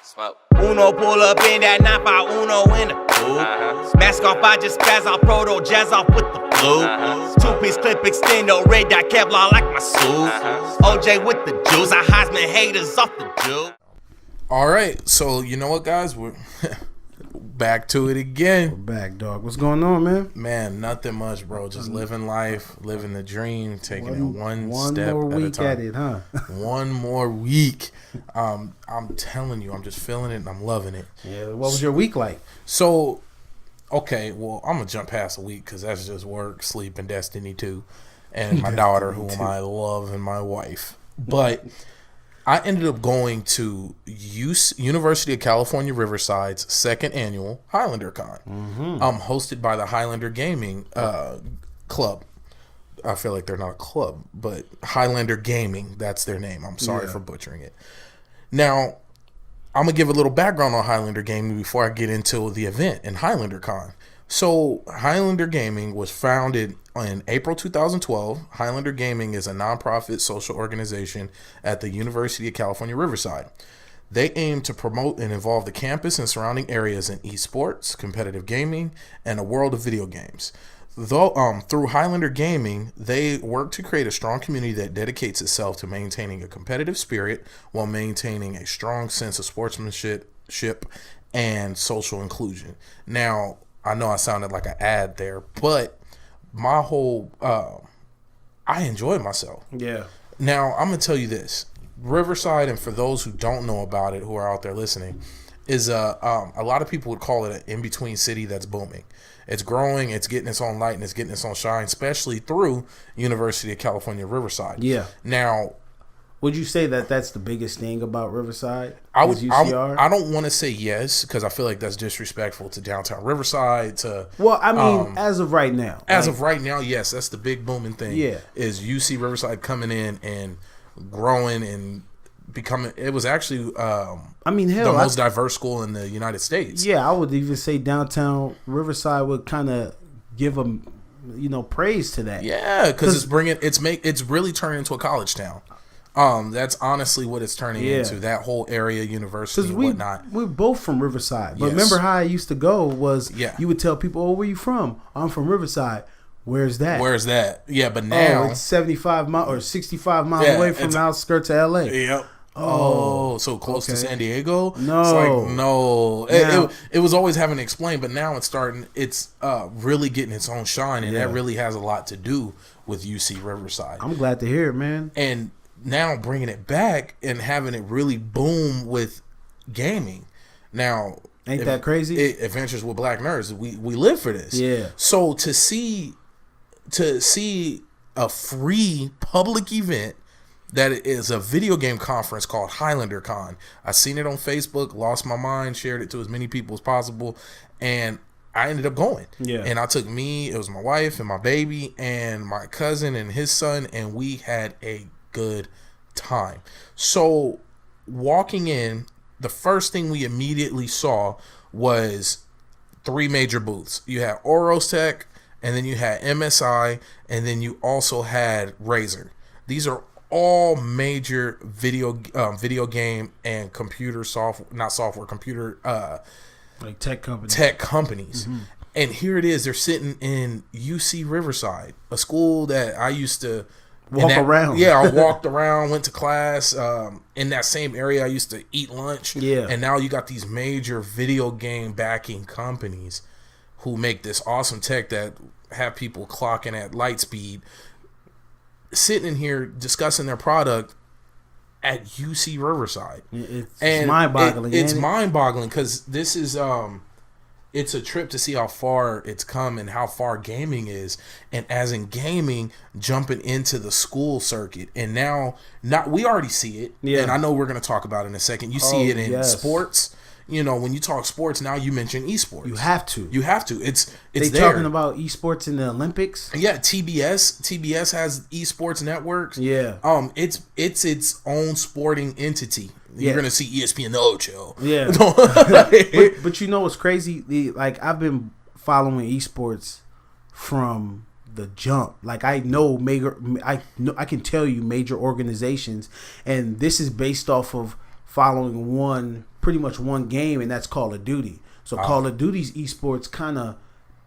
Smoke. Uno pull up in that 9 Uno in the coupe. Mask off, I just spaz off, proto jazz off with the flu. 2-piece clip extendo, red dot Kevlar like my suit. OJ with the juice, I Heisman haters off the juice. All right, so you know what, guys, we're back to it again. We're back, dog. What's going on, man? Man, nothing much, bro. Just living life, living the dream, taking it one step more at a week time. at it, huh? One more week. I'm telling you, I'm just feeling it and I'm loving it. Yeah. What was your week like? So, okay, well, I'm gonna jump past a week because that's just work, sleep, and Destiny 2, and my daughter, whom I love, and my wife. But I ended up going to University of California Riverside's second annual Highlander Con, hosted by the Highlander Gaming Club. I feel like they're not a club, but Highlander Gaming, that's their name. I'm sorry for butchering it. Now, I'm going to give a little background on Highlander Gaming before I get into the event in Highlander Con. So, Highlander Gaming was founded in April 2012. Highlander Gaming is a nonprofit social organization at the University of California Riverside. They aim to promote and involve the campus and surrounding areas in esports, competitive gaming, and a world of video games. Through Highlander Gaming, they work to create a strong community that dedicates itself to maintaining a competitive spirit while maintaining a strong sense of sportsmanship and social inclusion. Now, I know I sounded like an ad there, but my whole, I enjoyed myself. Yeah. Now, I'm going to tell you this. Riverside, and for those who don't know about it, who are out there listening, is a lot of people would call it an in-between city that's booming. It's growing, it's getting its own light, and it's getting its own shine, especially through University of California Riverside. Yeah. Now, would you say that that's the biggest thing about Riverside? I don't want to say yes because I feel like that's disrespectful to downtown Riverside. Well, I mean, as of right now. As of right now, yes, that's the big booming thing. Yeah. Is UC Riverside coming in and growing and becoming. It was actually I mean, hell, the most diverse school in the United States. Yeah, I would even say downtown Riverside would kind of give them, praise to that. Yeah, because it's really turning into a college town. That's honestly what it's turning into. That whole area, university, and whatnot. We're both from Riverside, but Yes. remember how I used to go was Yeah. you would tell people, "Oh, where you from?" "I'm from Riverside." Where's that? Where's that? Yeah, but now it's 75 miles or 65 miles away from the outskirts of LA. Yep. Oh, so close to San Diego? No. It's like, no. Now, it was always having to explain, but now it's really getting its own shine, and that really has a lot to do with UC Riverside. I'm glad to hear it, man. And now bringing it back and having it really boom with gaming. Now, Ain't that crazy? Adventures with Black Nerds, we live for this. Yeah. So to see a free public event that is a video game conference called Highlander Con. I seen it on Facebook, lost my mind, shared it to as many people as possible, and I ended up going. Yeah. And I took it was my wife and my baby and my cousin and his son, and we had a good time. So walking in, the first thing we immediately saw was 3 major booths. You had Oros Tech, and then you had MSI, and then you also had Razer. These are all major video game and computer Like tech companies. Mm-hmm. And here it is. They're sitting in UC Riverside, a school that I used to walk around. Yeah, I walked around, went to class. In that same area, I used to eat lunch. Yeah. And now you got these major video game backing companies who make this awesome tech that have people clocking at light speed, sitting in here discussing their product at UC Riverside. It's mind-boggling. It's mind-boggling because this is it's a trip to see how far it's come and how far gaming is, and as in gaming, jumping into the school circuit, and now we already see it, and I know we're going to talk about it in a second. You see it in sports. When you talk sports, now you mention esports. You have to. It's they there. Talking about esports in the Olympics. Yeah, TBS has esports networks. Yeah. It's its own sporting entity. You're gonna see ESPN the Ocho. Yeah. but you know what's crazy? I've been following esports from the jump. Like I can tell you major organizations, and this is based off of following one pretty much one game, and that's Call of Duty. So Call of Duty's esports kind of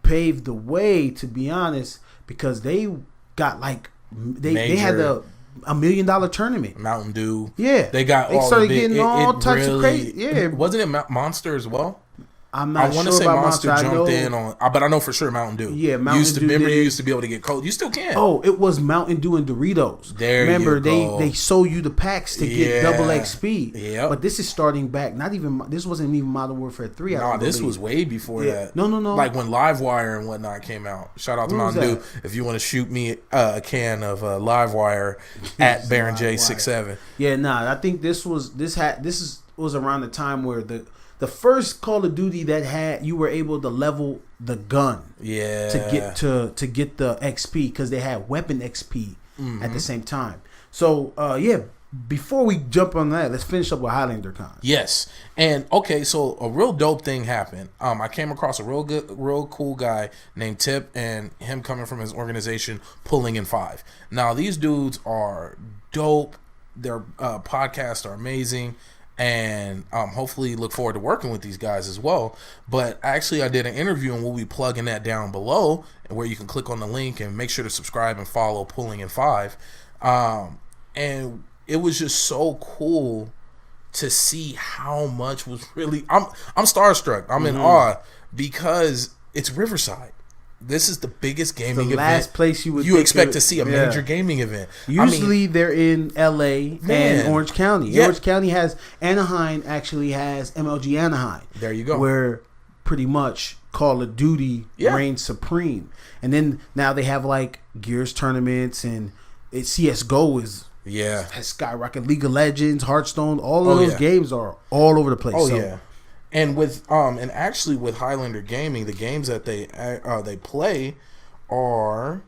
paved the way, to be honest, because they got like they had $1 million tournament. Mountain Dew. Yeah, they started getting all types of crazy. Yeah, wasn't it Monster as well? I'm not I want to sure say about Monster Monster. jumped in on, but I know for sure Mountain Dew. Yeah, Mountain Dew. Remember, did. you used to be able to get cold. You still can. Oh, it was Mountain Dew and Doritos. Remember, they sold you the packs to get double XP. Yeah. But this is starting back. This wasn't even Modern Warfare 3. Nah, this was way before that. No. Like when Livewire and whatnot came out. Shout out to Mountain Dew. If you want to shoot me a can of Livewire at Baron J67. Yeah, I think this was around the time where the first Call of Duty that had you were able to level the gun, to get the XP, because they had weapon XP at the same time. So before we jump on that, let's finish up with Highlander Con. Yes, and okay, so a real dope thing happened. I came across a real cool guy named Tip, and him coming from his organization Pulling in 5. Now these dudes are dope. Their podcasts are amazing. And hopefully look forward to working with these guys as well. But actually I did an interview, and we'll be plugging that down below, where you can click on the link and make sure to subscribe and follow Pulling in 5. And it was just so cool to see how much was really I'm starstruck. I'm in awe, because it's Riverside. This is the biggest gaming event. Last place you expect to see a major gaming event. Usually they're in LA and Orange County. Yeah. Orange County Anaheim actually has MLG Anaheim. There you go. Where pretty much Call of Duty reigns supreme. And then now they have like Gears tournaments, and CSGO has skyrocketed. League of Legends, Hearthstone, all of those games are all over the place. And with actually with Highlander Gaming, the games that they play are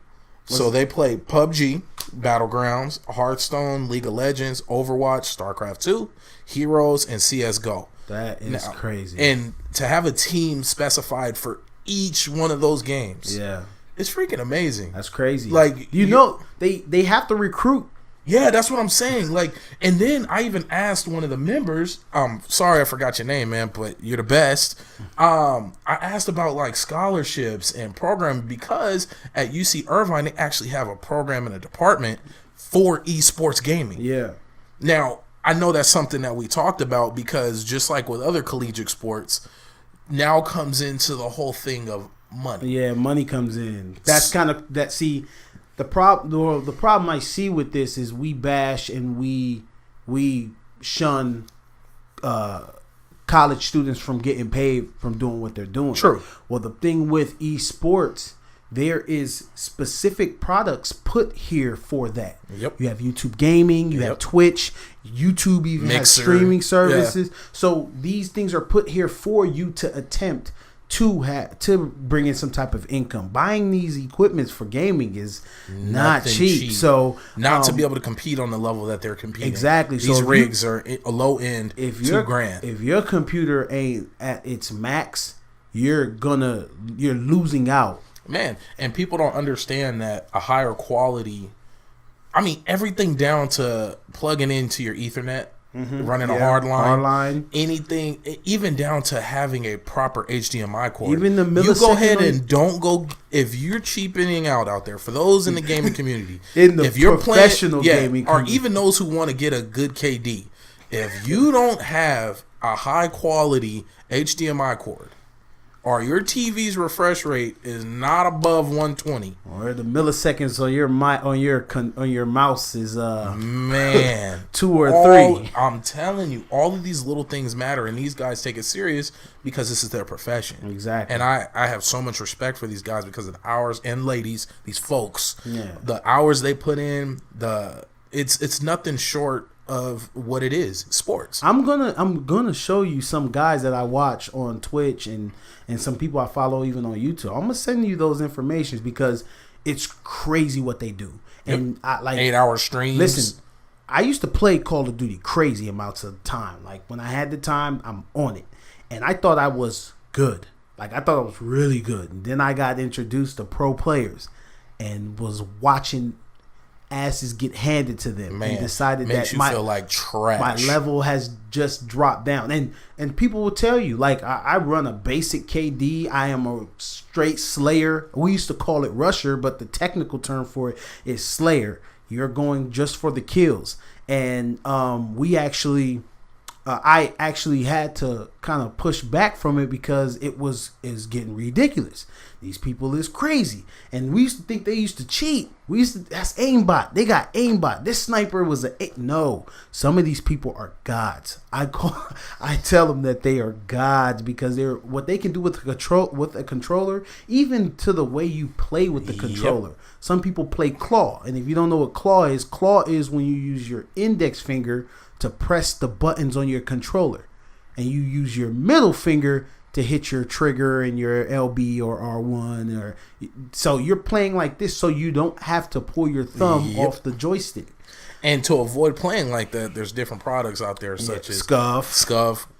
they play PUBG, Battlegrounds, Hearthstone, League of Legends, Overwatch, StarCraft 2, Heroes, and CS:GO. That is crazy. And to have a team specified for each one of those games, it's freaking amazing. That's crazy. Like they have to recruit. Yeah, that's what I'm saying. Like, and then I even asked one of the members, sorry I forgot your name, man, but you're the best. I asked about like scholarships and programming, because at UC Irvine they actually have a program and a department for esports gaming. Yeah. Now, I know that's something that we talked about, because just like with other collegiate sports, now comes into the whole thing of money. Yeah, money comes in. That's kind of that. See, the problem I see with this is we bash and we shun college students from getting paid from doing what they're doing. True. Well, the thing with esports, there is specific products put here for that. Yep. You have YouTube gaming, you have Twitch, YouTube even has streaming services. So these things are put here for you to attempt to bring in some type of income. Buying these equipments for gaming is not cheap. So to be able to compete on the level that they're competing. Exactly. These rigs are a low end, $2,000. If your computer ain't at its max, you're losing out. Man, and people don't understand that a higher quality, I mean, everything down to plugging into your Ethernet, running a hard line, anything, even down to having a proper HDMI cord. Even the millisecond. You go ahead and don't go, if you're cheapening out there, for those in the gaming community, if you're professional gaming or even those who want to get a good KD, if you don't have a high quality HDMI cord, or your TV's refresh rate is not above 120, or the milliseconds on your mouse is man 2 or 3. I'm telling you, all of these little things matter, and these guys take it serious because this is their profession. Exactly. And I have so much respect for these guys because of the hours, and ladies, these folks, the hours they put in. It's nothing short of what it is, sports. I'm gonna show you some guys that I watch on Twitch and some people I follow even on YouTube. I'm gonna send you those informations because it's crazy what they do. And I like 8-hour streams. Listen, I used to play Call of Duty crazy amounts of time. Like when I had the time, I'm on it, and I thought I was good. Like I thought I was really good. And then I got introduced to pro players and was watching asses get handed to them, and decided makes that you feel like trash. My level has just dropped down, and people will tell you, like, I run a basic KD. I am a straight slayer. We used to call it rusher, but the technical term for it is slayer. You're going just for the kills, and I actually had to kind of push back from it because it's getting ridiculous. These people is crazy, and we used to think they used to cheat. That's aimbot. They got aimbot. This sniper was no. Some of these people are gods. I tell them that they are gods because they're what they can do with a controller, even to the way you play with the controller. Yep. Some people play claw, and if you don't know what claw is when you use your index finger to press the buttons on your controller, and you use your middle finger to hit your trigger and your LB or R1, so you're playing like this, so you don't have to pull your thumb off the joystick. And to avoid playing like that, there's different products out there such as Scuff,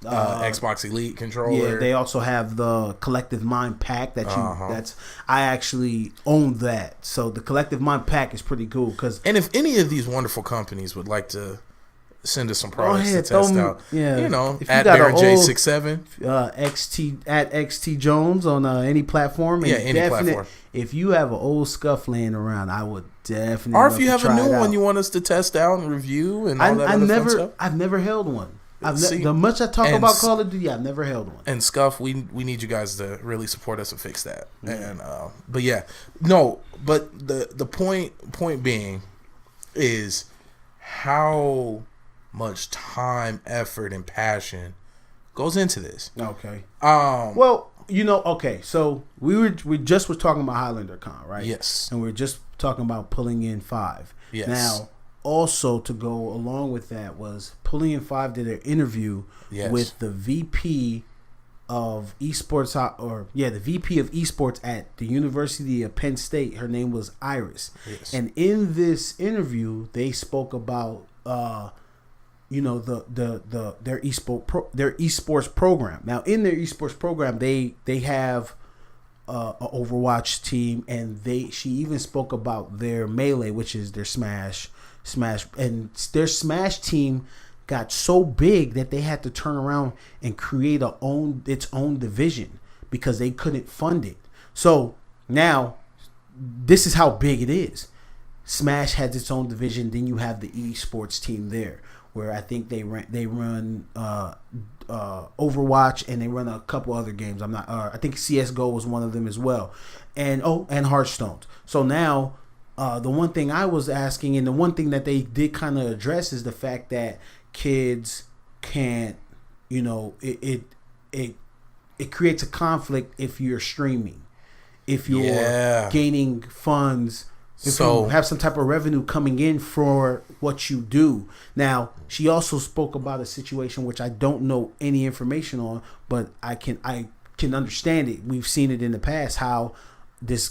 Xbox Elite controller. Yeah, they also have the Collective Mind pack I actually own that. So the Collective Mind pack is pretty cool and if any of these wonderful companies would like to send us some products to test out. Yeah, at Baron J67, XT Jones on any platform. And any platform. If you have an old Scuff laying around, I would definitely. Or if you have a new one you want us to test out and review and all that other fun stuff. I've never held one. The much I talk about Call of Duty, I've never held one. And Scuff, we need you guys to really support us and fix that. Mm-hmm. And but the point being is how much time, effort, and passion goes into this. Okay. So we just was talking about Highlander Con, right? Yes. And we were just talking about pulling in 5. Yes. Now, also to go along with that was Pulling in 5 did an interview with the VP of Esports, the VP of Esports at the University of Penn State. Her name was Iris. Yes. And in this interview, they spoke about their esports program. Now, in their esports program, they have a Overwatch team, and she even spoke about their Melee, which is their Smash, and their Smash team got so big that they had to turn around and create its own division because they couldn't fund it. So now, this is how big it is. Smash has its own division. Then you have the esports team there, where I think they run Overwatch, and they run a couple other games. I think CS:GO was one of them as well, and Hearthstone. So now, the one thing I was asking, and the one thing that they did kind of address, is the fact that kids can't, it creates a conflict if you're streaming, if you're gaining funds. If you have some type of revenue coming in for what you do. Now, she also spoke about a situation which I don't know any information on, but I can understand it. We've seen it in the past, how this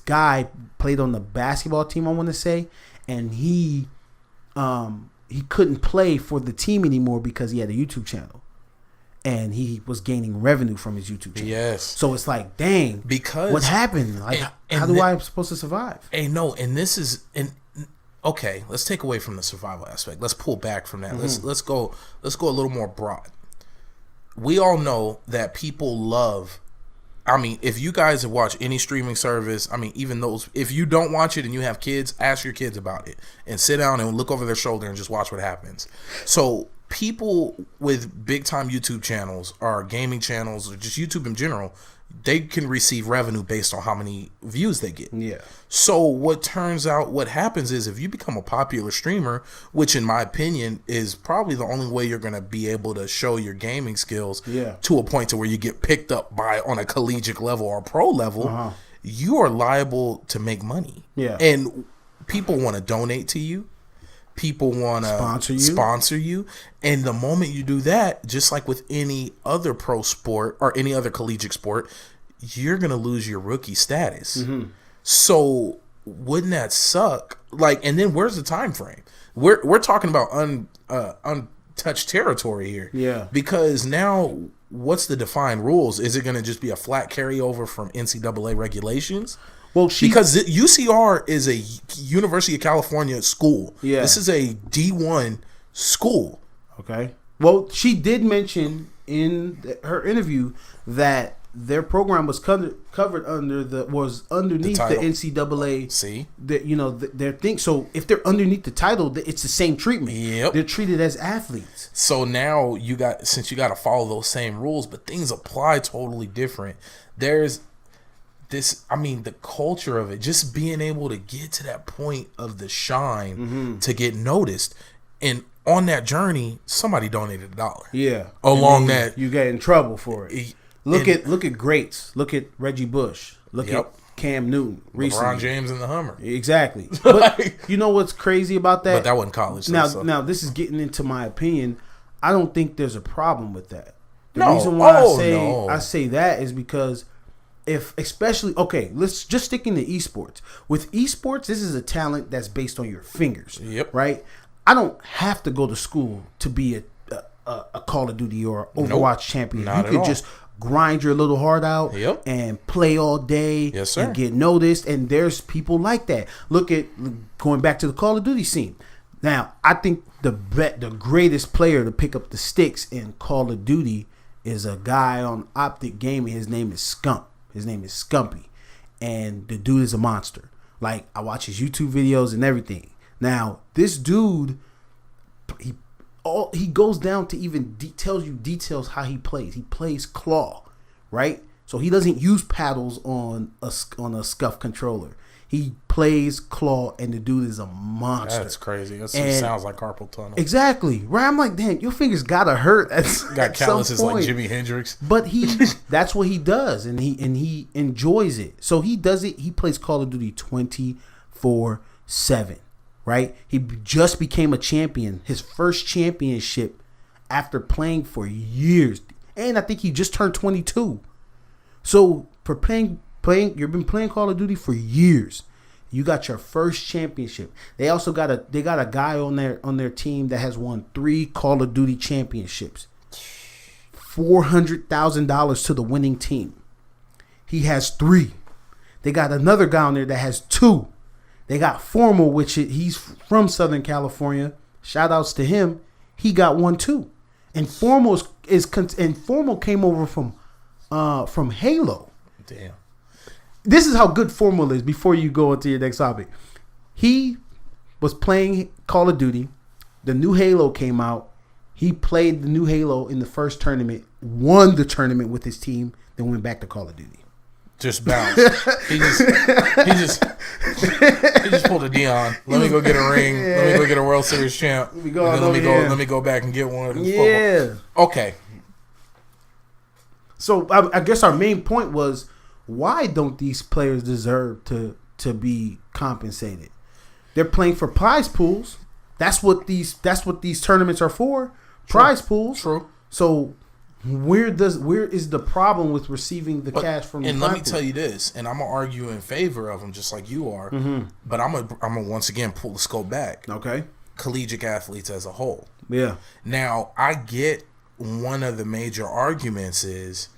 guy played on the basketball team, I want to say, and he couldn't play for the team anymore because he had a YouTube channel. And he was gaining revenue from his YouTube channel. Yes. So it's like, dang, because what happened? Like, how do I supposed to survive? Hey, no, and this is okay. Let's take away from the survival aspect. Let's pull back from that. Mm-hmm. Let's go a little more broad. We all know that people love. I mean, if you guys have watched any streaming service, I mean, even those, if you don't watch it and you have kids, ask your kids about it and sit down and look over their shoulder and just watch what happens. So people with big time YouTube channels or gaming channels or just YouTube in general, they can receive revenue based on how many views they get. Yeah. So what happens is, if you become a popular streamer, which in my opinion is probably the only way you're going to be able to show your gaming skills to a point to where you get picked up on a collegiate level or pro level, you are liable to make money. Yeah. And people want to donate to you. People want to sponsor you. And the moment you do that, just like with any other pro sport or any other collegiate sport, you're going to lose your rookie status. Mm-hmm. So wouldn't that suck? Like, and then where's the time frame? We're talking about untouched territory here. Yeah. Because now, what's the defined rules? Is it going to just be a flat carryover from NCAA regulations? Well, because UCR is a University of California school. Yeah. This is a D1 school. Okay. Well, she did mention in her interview that their program was covered underneath the NCAA. See, their thing. So if they're underneath the title, it's the same treatment. Yep. They're treated as athletes. So now since you got to follow those same rules, but things apply totally different. There's this, the culture of it, just being able to get to that point of the shine to get noticed, and on that journey, somebody donated $1. Yeah. Along that, you get in trouble for it. Look at greats. Look at Reggie Bush. Look at Cam Newton. Recently. LeBron James in the Hummer. Exactly. But you know what's crazy about that? But that wasn't college. Now this is getting into my opinion. I don't think there's a problem with that. The No. reason why No. I say that is because let's just stick into esports. With esports, this is a talent that's based on your fingers. Yep. Right? I don't have to go to school to be a Call of Duty or Overwatch champion. Not you could at all. just grind your little heart out and play all day and get noticed. And there's people like that. Look at going back to the Call of Duty scene. Now, I think the greatest player to pick up the sticks in Call of Duty is a guy on Optic Gaming. His name is Scump. His name is Scumpy. And the dude is a monster. Like, I watch his YouTube videos and everything. Now, this dude, he goes down to even tells you details how he plays. He plays claw, right? So he doesn't use paddles on a scuff controller. He plays claw, and the dude is a monster. That's crazy. That sounds like carpal tunnel. Exactly, right? I'm like, damn, your fingers gotta hurt. Got calluses like Jimi Hendrix. But that's what he does, and he enjoys it. So he does it. He plays Call of Duty 24/7. Right? He just became a champion. His first championship after playing for years. And I think he just turned 22. So for playing, you've been playing Call of Duty for years. You got your first championship. They also got a guy on their team that has won 3 Call of Duty championships. $400,000 to the winning team. He has 3. They got another guy on there that has 2. They got Formal, he's from Southern California. Shout outs to him. He got 1 too. And Formal came over from Halo. Damn. This is how good Formal is before you go into your next topic. He was playing Call of Duty. The new Halo came out. He played the new Halo in the first tournament, won the tournament with his team, then went back to Call of Duty. Just bounced. He just pulled a Dion. Let me go get a ring. Yeah. Let me go get a World Series champ. Let me go back and get one. Yeah. Football. Okay. So I guess our main point was, why don't these players deserve to be compensated? They're playing for prize pools. That's what these tournaments are for. Prize pools. True. So where is the problem with receiving the cash from the prize let me pool? tell you this, and I'm gonna argue in favor of them just like you are. Mm-hmm. But I'm gonna once again pull the scope back. Okay. Collegiate athletes as a whole. Yeah. Now I get one of the major arguments is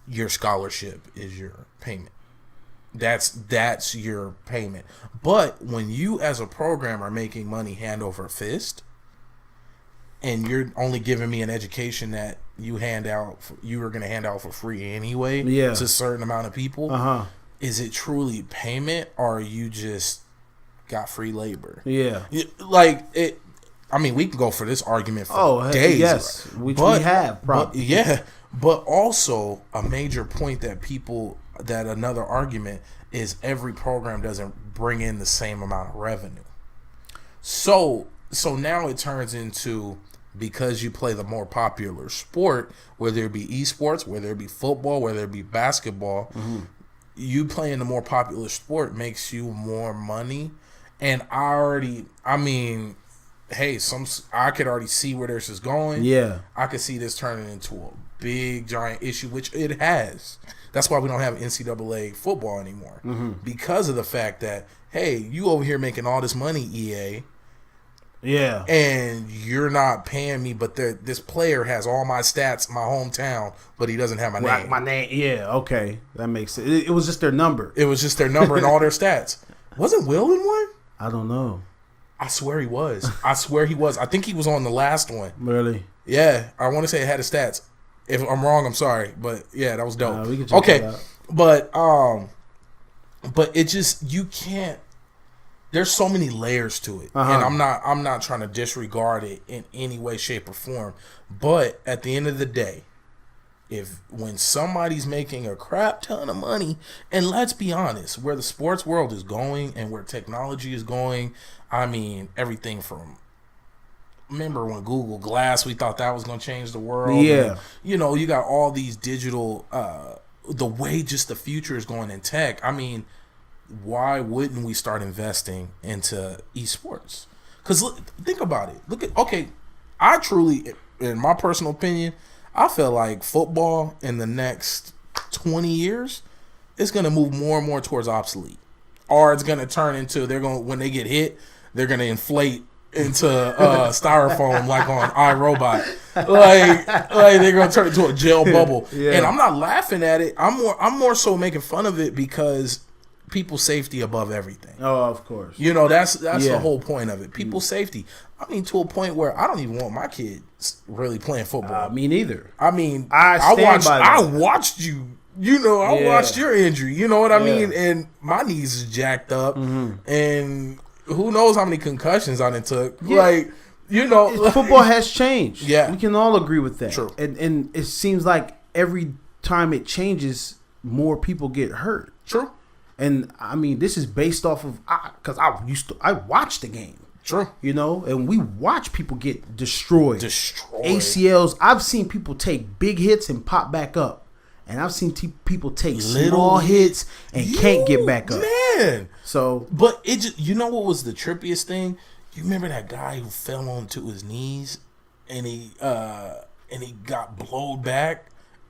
your scholarship is your payment. That's your payment. But when you as a program are making money hand over fist, and you're only giving me an education that you were going to hand out for free anyway to a certain amount of people, is it truly payment, or you just got free labor? Yeah. Like it. I mean, we can go for this argument for days. Yes, which we have. Probably. But also a major point that another argument is every program doesn't bring in the same amount of revenue. So now it turns into, because you play the more popular sport, whether it be esports, whether it be football, whether it be basketball, you playing the more popular sport makes you more money. And I could already see where this is going. Yeah. I could see this turning into a big, giant issue, which it has. That's why we don't have NCAA football anymore. Because of the fact that, hey, you over here making all this money, EA, Yeah. And you're not paying me, but this player has all my stats, my hometown, but he doesn't have my name. My name, yeah, okay. That makes sense. It was just their number. It was just their number and all their stats. Wasn't Will in one? I don't know. I swear he was. I think he was on the last one. Really? Yeah. I want to say it had his stats. If I'm wrong, I'm sorry. But yeah, that was dope. We can check that out. But it just, you can't. There's so many layers to it, and I'm not trying to disregard it in any way, shape, or form. But at the end of the day, when somebody's making a crap ton of money, and let's be honest, where the sports world is going and where technology is going, I mean, everything from, remember when Google Glass, we thought that was going to change the world. Yeah, and, you got all these digital, the way just the future is going in tech. I mean, why wouldn't we start investing into esports? Because think about it. I truly, in my personal opinion, I feel like football in the next 20 years is going to move more and more towards obsolete. Or it's going to turn into, when they get hit, they're going to inflate into styrofoam like on iRobot. Like they're going to turn into a gel bubble. Yeah. And I'm not laughing at it. I'm more so making fun of it because people's safety above everything. Oh, of course. That's the whole point of it. People's safety. I mean, to a point where I don't even want my kids really playing football. Me neither. I mean, I watched you. I watched your injury. You know what I mean? And my knees is jacked up, and who knows how many concussions I done took. Yeah. Football has changed. Yeah, we can all agree with that. True. And it seems like every time it changes, more people get hurt. True. And I mean, this is based off of because I watched the game. True. And we watch people get destroyed. Destroyed. ACLs. I've seen people take big hits and pop back up, and I've seen people take small hits and can't get back up. Man. So, but it just, what was the trippiest thing? You remember that guy who fell onto his knees and he got blowed back.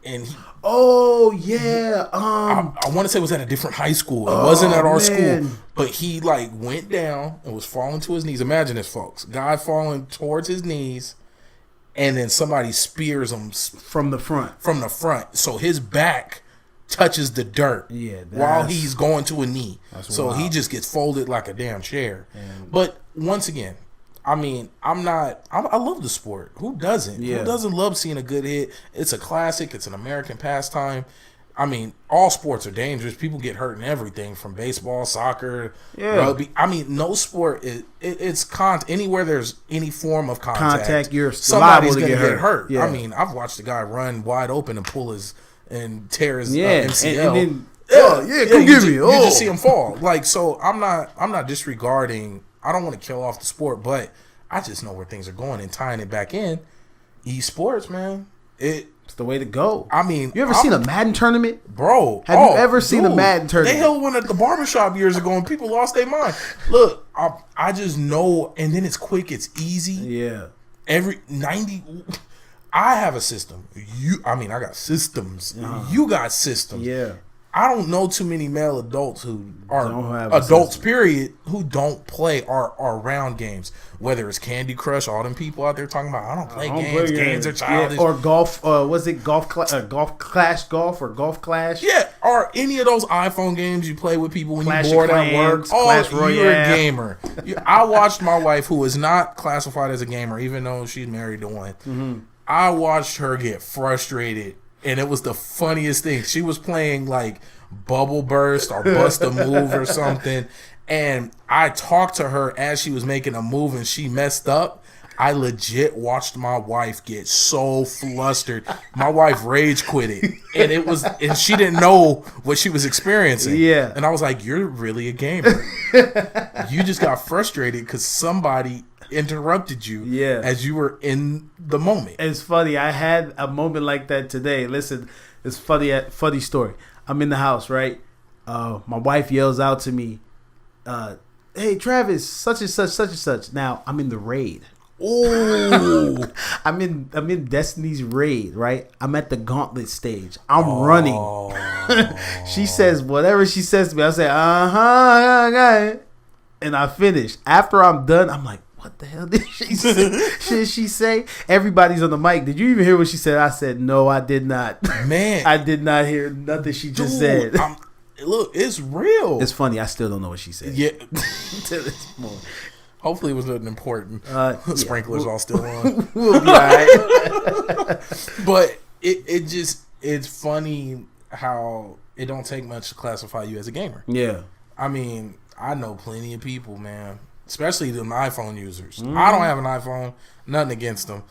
And I want to say it was at a different high school. It wasn't at our school, but he went down and was falling to his knees. Imagine this, folks: guy falling towards his knees, and then somebody spears him from the front. So his back touches the dirt while he's going to a knee. So he just gets folded like a damn chair. But once again, I mean, I love the sport. Who doesn't? Yeah. Who doesn't love seeing a good hit? It's a classic. It's an American pastime. I mean, all sports are dangerous. People get hurt in everything from baseball, soccer, rugby. I mean, no sport it's anywhere there's any form of contact you're somebody's going to get hurt. Yeah. I mean, I've watched a guy run wide open and tear his MCL. And then, come give me. You just see him fall. So I'm not disregarding. I don't want to kill off the sport, but I just know where things are going and tying it back in. Esports, man. It's the way to go. I mean, you ever seen a Madden tournament? Bro. Have you ever seen a Madden tournament? They held one at the barbershop years ago and people lost their mind. Look, I just know, and then it's quick, it's easy. Yeah. I have a system. I got systems. You got systems. Yeah. I don't know too many male adults who are adults, period, who don't play or are around games. Whether it's Candy Crush, all them people out there talking about, I don't play games. Games are childish. Or golf. Was it golf Clash Golf or Golf Clash? Yeah. Or any of those iPhone games you play with people when Clash you're bored at work. Clash Royale. You're a gamer. I watched my wife, who is not classified as a gamer, even though she's married to one. Mm-hmm. I watched her get frustrated. And it was the funniest thing. She was playing Bubble Burst or Bust a Move or something. And I talked to her as she was making a move and she messed up. I legit watched my wife get so flustered. My wife rage quitted. And she didn't know what she was experiencing. Yeah. And I was like, you're really a gamer. You just got frustrated because somebody interrupted you as you were in the moment. It's funny. I had a moment like that today. Listen, it's funny story. I'm in the house, right? My wife yells out to me, hey, Travis, such and such, such and such. Now, I'm in the raid. Oh, I'm in Destiny's raid, right? I'm at the gauntlet stage. I'm running. She says whatever she says to me. I say, I got it. And I finish. After I'm done, I'm like, what the hell did she say? Everybody's on the mic. Did you even hear what she said? I said, no, I did not. Man. I did not hear nothing she just said. Look, it's real. It's funny. I still don't know what she said. Yeah. To this moment. Hopefully it was nothing important. Sprinklers all still on. We'll be all right. But it's funny how it don't take much to classify you as a gamer. Yeah. I mean, I know plenty of people, man, especially them iPhone users. I don't have an iPhone. Nothing against them.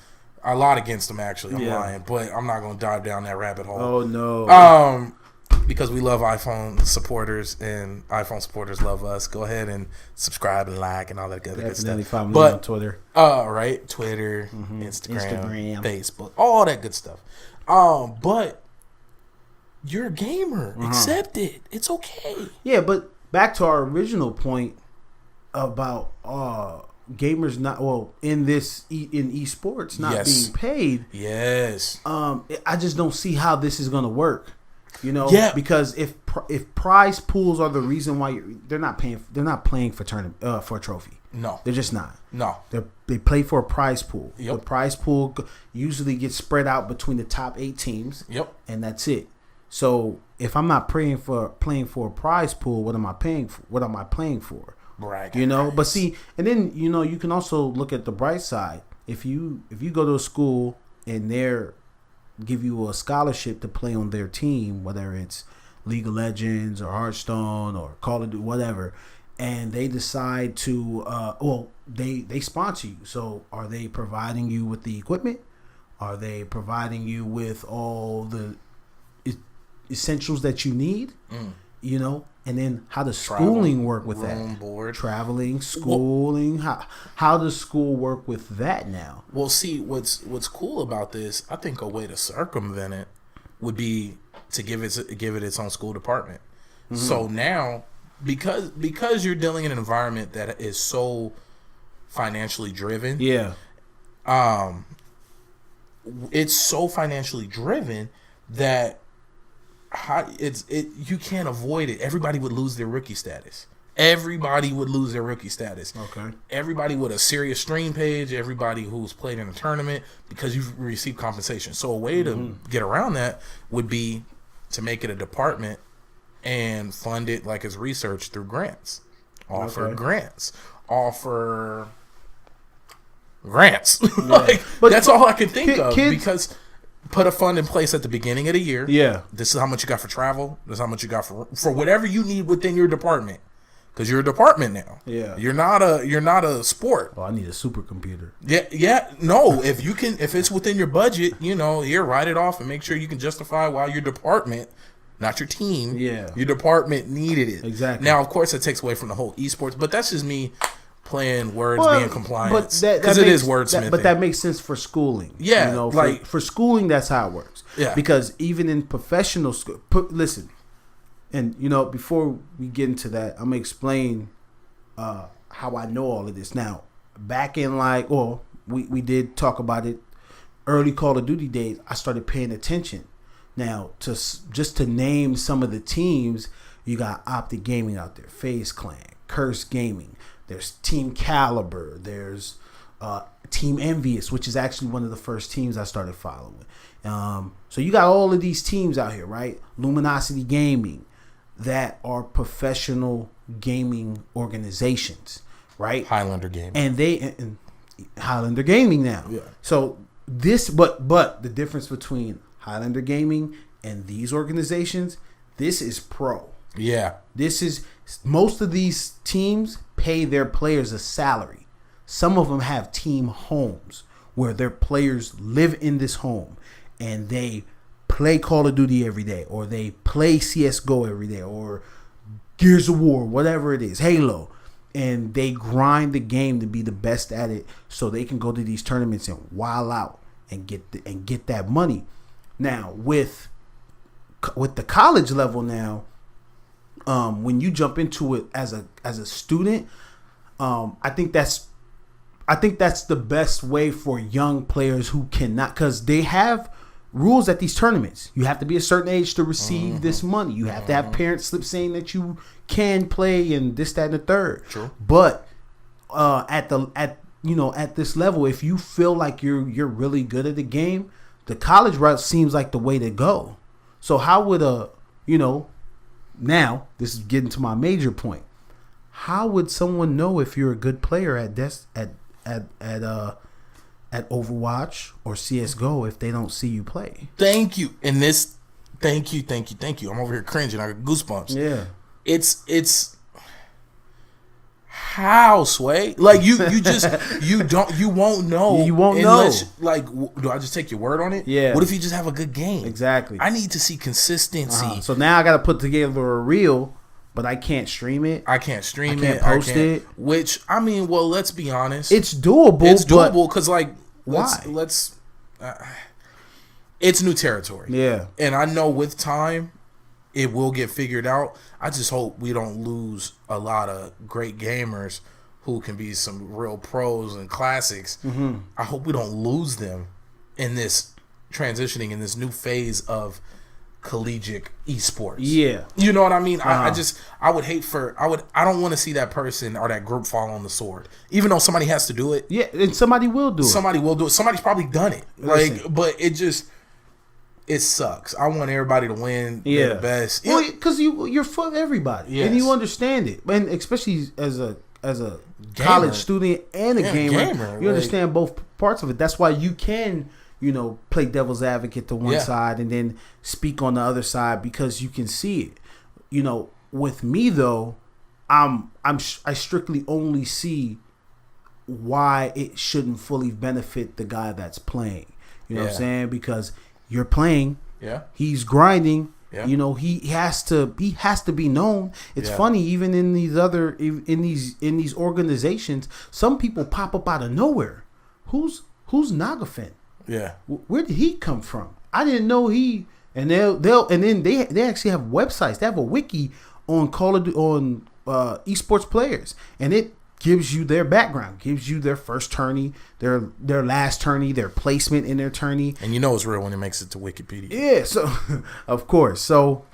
A lot against them, actually. I'm lying. But I'm not going to dive down that rabbit hole. Oh, no. Because we love iPhone supporters and iPhone supporters love us. Go ahead and subscribe and like and all that good stuff. Definitely follow me on Twitter. Right? Twitter, Instagram, Facebook, all that good stuff. But you're a gamer. Accept it. It's okay. Yeah, but back to our original point about gamers in esports not being paid. Yes. I just don't see how this is going to work. You know, because if prize pools are the reason why they're not playing for for a trophy. No, they're just not. No, they play for a prize pool. Yep. The prize pool usually gets spread out between the top 8 teams. Yep, and that's it. So if I'm not playing for a prize pool, what am I paying for? What am I playing for? Right. You know, but see, and then you can also look at the bright side. If you go to a school and they're give you a scholarship to play on their team, whether it's League of Legends or Hearthstone or Call of Duty, whatever, and they decide to, they sponsor you. So are they providing you with the equipment? Are they providing you with all the essentials that you need? You know, and then how does schooling work with that? Board. Traveling, schooling. How does school work with that now? Well, see, what's cool about this, I think a way to circumvent it would be to give it its own school department. So now, because you're dealing in an environment that is so financially driven, it's so financially driven that you can't avoid it. Everybody would lose their rookie status. Okay. Everybody with a serious stream page, everybody who's played in a tournament, because you've received compensation. So a way to get around that would be to make it a department and fund it like as research through grants. Offer grants. Like, but that's all I can think of, because put a fund in place at the beginning of the year. Yeah. This is how much you got for travel. This is how much you got for whatever you need within your department. Because you're a department now. Yeah. You're not a sport. Oh, I need a supercomputer. Yeah. No, if it's within your budget, here, write it off and make sure you can justify why your department, not your team. Yeah. Your department needed it. Exactly. Now, of course, it takes away from the whole esports, but that's just me playing words, being compliant, because it is wordsmithing. But that makes sense for schooling. Yeah, for schooling, that's how it works. Yeah, because even in professional school, listen, and before we get into that, I'm gonna explain how I know all of this. Now, back in we did talk about it early Call of Duty days. I started paying attention. Now, just to name some of the teams, you got Optic Gaming out there, FaZe Clan, Curse Gaming. There's Team Caliber. There's Team Envious, which is actually one of the first teams I started following. So you got all of these teams out here, right? Luminosity Gaming, that are professional gaming organizations, right? Highlander Gaming. And Highlander Gaming now. Yeah. So but the difference between Highlander Gaming and these organizations, this is pro. Yeah. This is, most of these teams pay their players a salary. Some of them have team homes where their players live in this home and they play Call of Duty every day, or they play CSGO every day, or Gears of War, whatever it is, Halo, and they grind the game to be the best at it so they can go to these tournaments and wild out and get that money. Now, with the college level now, when you jump into it as a student, I think that's the best way for young players who cannot, because they have rules at these tournaments. You have to be a certain age to receive this money. You have to have parents slip saying that you can play and this, that, and the third. True. But at at this level, if you feel like you're really good at the game, the college route seems like the way to go. So how would now this is getting to my major point. How would someone know if you're a good player at Overwatch or CS:GO if they don't see you play? Thank you. Thank you. I'm over here cringing. I got goosebumps. Yeah. It's how, Sway? Like you won't know. You won't unless, know. Like, do I just take your word on it? Yeah. What if you just have a good game? Exactly. I need to see consistency. So now I got to put together a reel, but I can't stream it. I can't stream it. I can't post it. Which, I mean, well, let's be honest. It's doable. It's doable because, like, why? It's new territory. Yeah. And I know with time, it will get figured out. I just hope we don't lose a lot of great gamers who can be some real pros and classics. Mm-hmm. I hope we don't lose them in this transitioning in this new phase of collegiate esports. Yeah. You know what I mean? I don't want to see that person or that group fall on the sword. Even though somebody has to do it. Yeah, and somebody will do it. Somebody will do it. Somebody's probably done it. But it sucks. I want everybody to win. Yeah, the best. Well, because you're for everybody, yes. And you understand it, and especially as a college student and a gamer, you understand both parts of it. That's why you can, play devil's advocate to one side and then speak on the other side because you can see it. With me though, I strictly only see why it shouldn't fully benefit the guy that's playing. You know what I'm saying? Because you're playing. Yeah. He's grinding. Yeah. He has to be known. It's funny, even in these organizations, some people pop up out of nowhere. Who's Nagafin? Yeah. Where did he come from? I didn't know he. And then they actually have websites. They have a wiki on esports players, and it gives you their background, gives you their first tourney, their last tourney, their placement in their tourney. And it's real when it makes it to Wikipedia. Yeah, so of course. So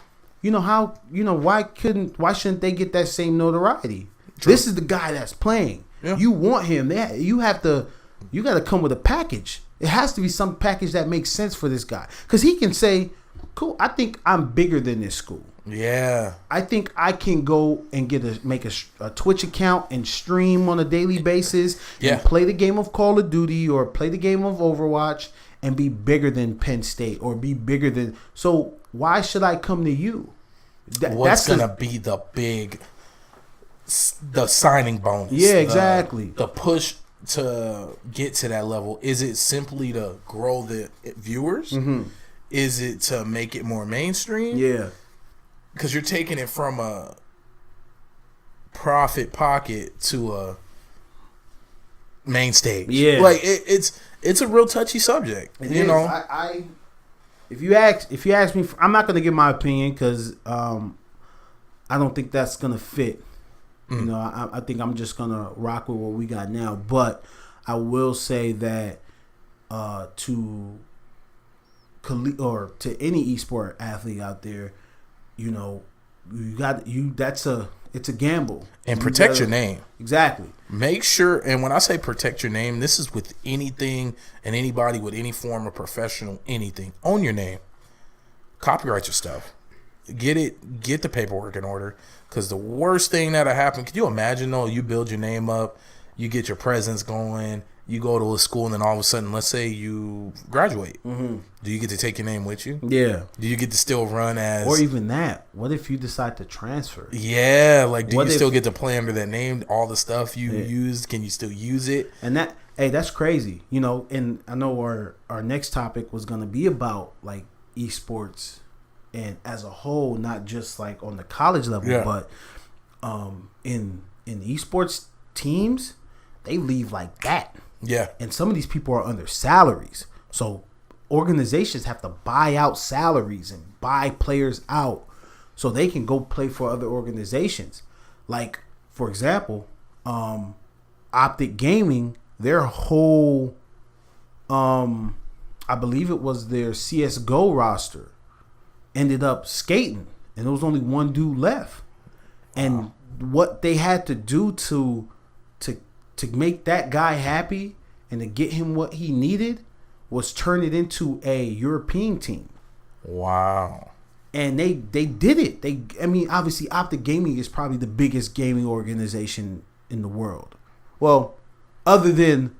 why shouldn't they get that same notoriety? True. This is the guy that's playing. Yeah. You want him. You got to come with a package. It has to be some package that makes sense for this guy. Because he can say, cool, I think I'm bigger than this school. Yeah, I think I can go and make a Twitch account and stream on a daily basis and play the game of Call of Duty or play the game of Overwatch and be bigger than Penn State or be bigger than. So why should I come to you? What's gonna be the signing bonus? Yeah, exactly. The push to get to that level. Is it simply to grow the viewers? Mm-hmm. Is it to make it more mainstream? Yeah. Because you're taking it from a profit pocket to a main stage. Yeah, like it's a real touchy subject. If you ask me, I'm not gonna give my opinion because I don't think that's gonna fit. I think I'm just gonna rock with what we got now. But I will say that to any esport athlete out there. It's a gamble. And protect your name. Exactly. Make sure, and when I say protect your name, this is with anything and anybody with any form of professional anything. Own your name. Copyright your stuff. Get the paperwork in order. Because the worst thing that'll happen, could you imagine though, you build your name up, you get your presence going, you go to a school, and then all of a sudden, let's say you graduate. Mm-hmm. Do you get to take your name with you? Yeah. Do you get to still run as... Or even that. What if you decide to transfer? Yeah. Like, do you still get to play under that name? All the stuff you used, can you still use it? And that's crazy. And I know our next topic was going to be about, like, esports and as a whole, not just, like, on the college level, but in esports teams, they leave like that. Yeah. And some of these people are under salaries. So organizations have to buy out salaries and buy players out so they can go play for other organizations. Like, for example, Optic Gaming, their whole I believe it was their CS:GO roster ended up skating and there was only one dude left. And what they had to do to to make that guy happy and to get him what he needed was turn it into a European team. Wow. And they did it. Obviously Optic Gaming is probably the biggest gaming organization in the world. Well, other than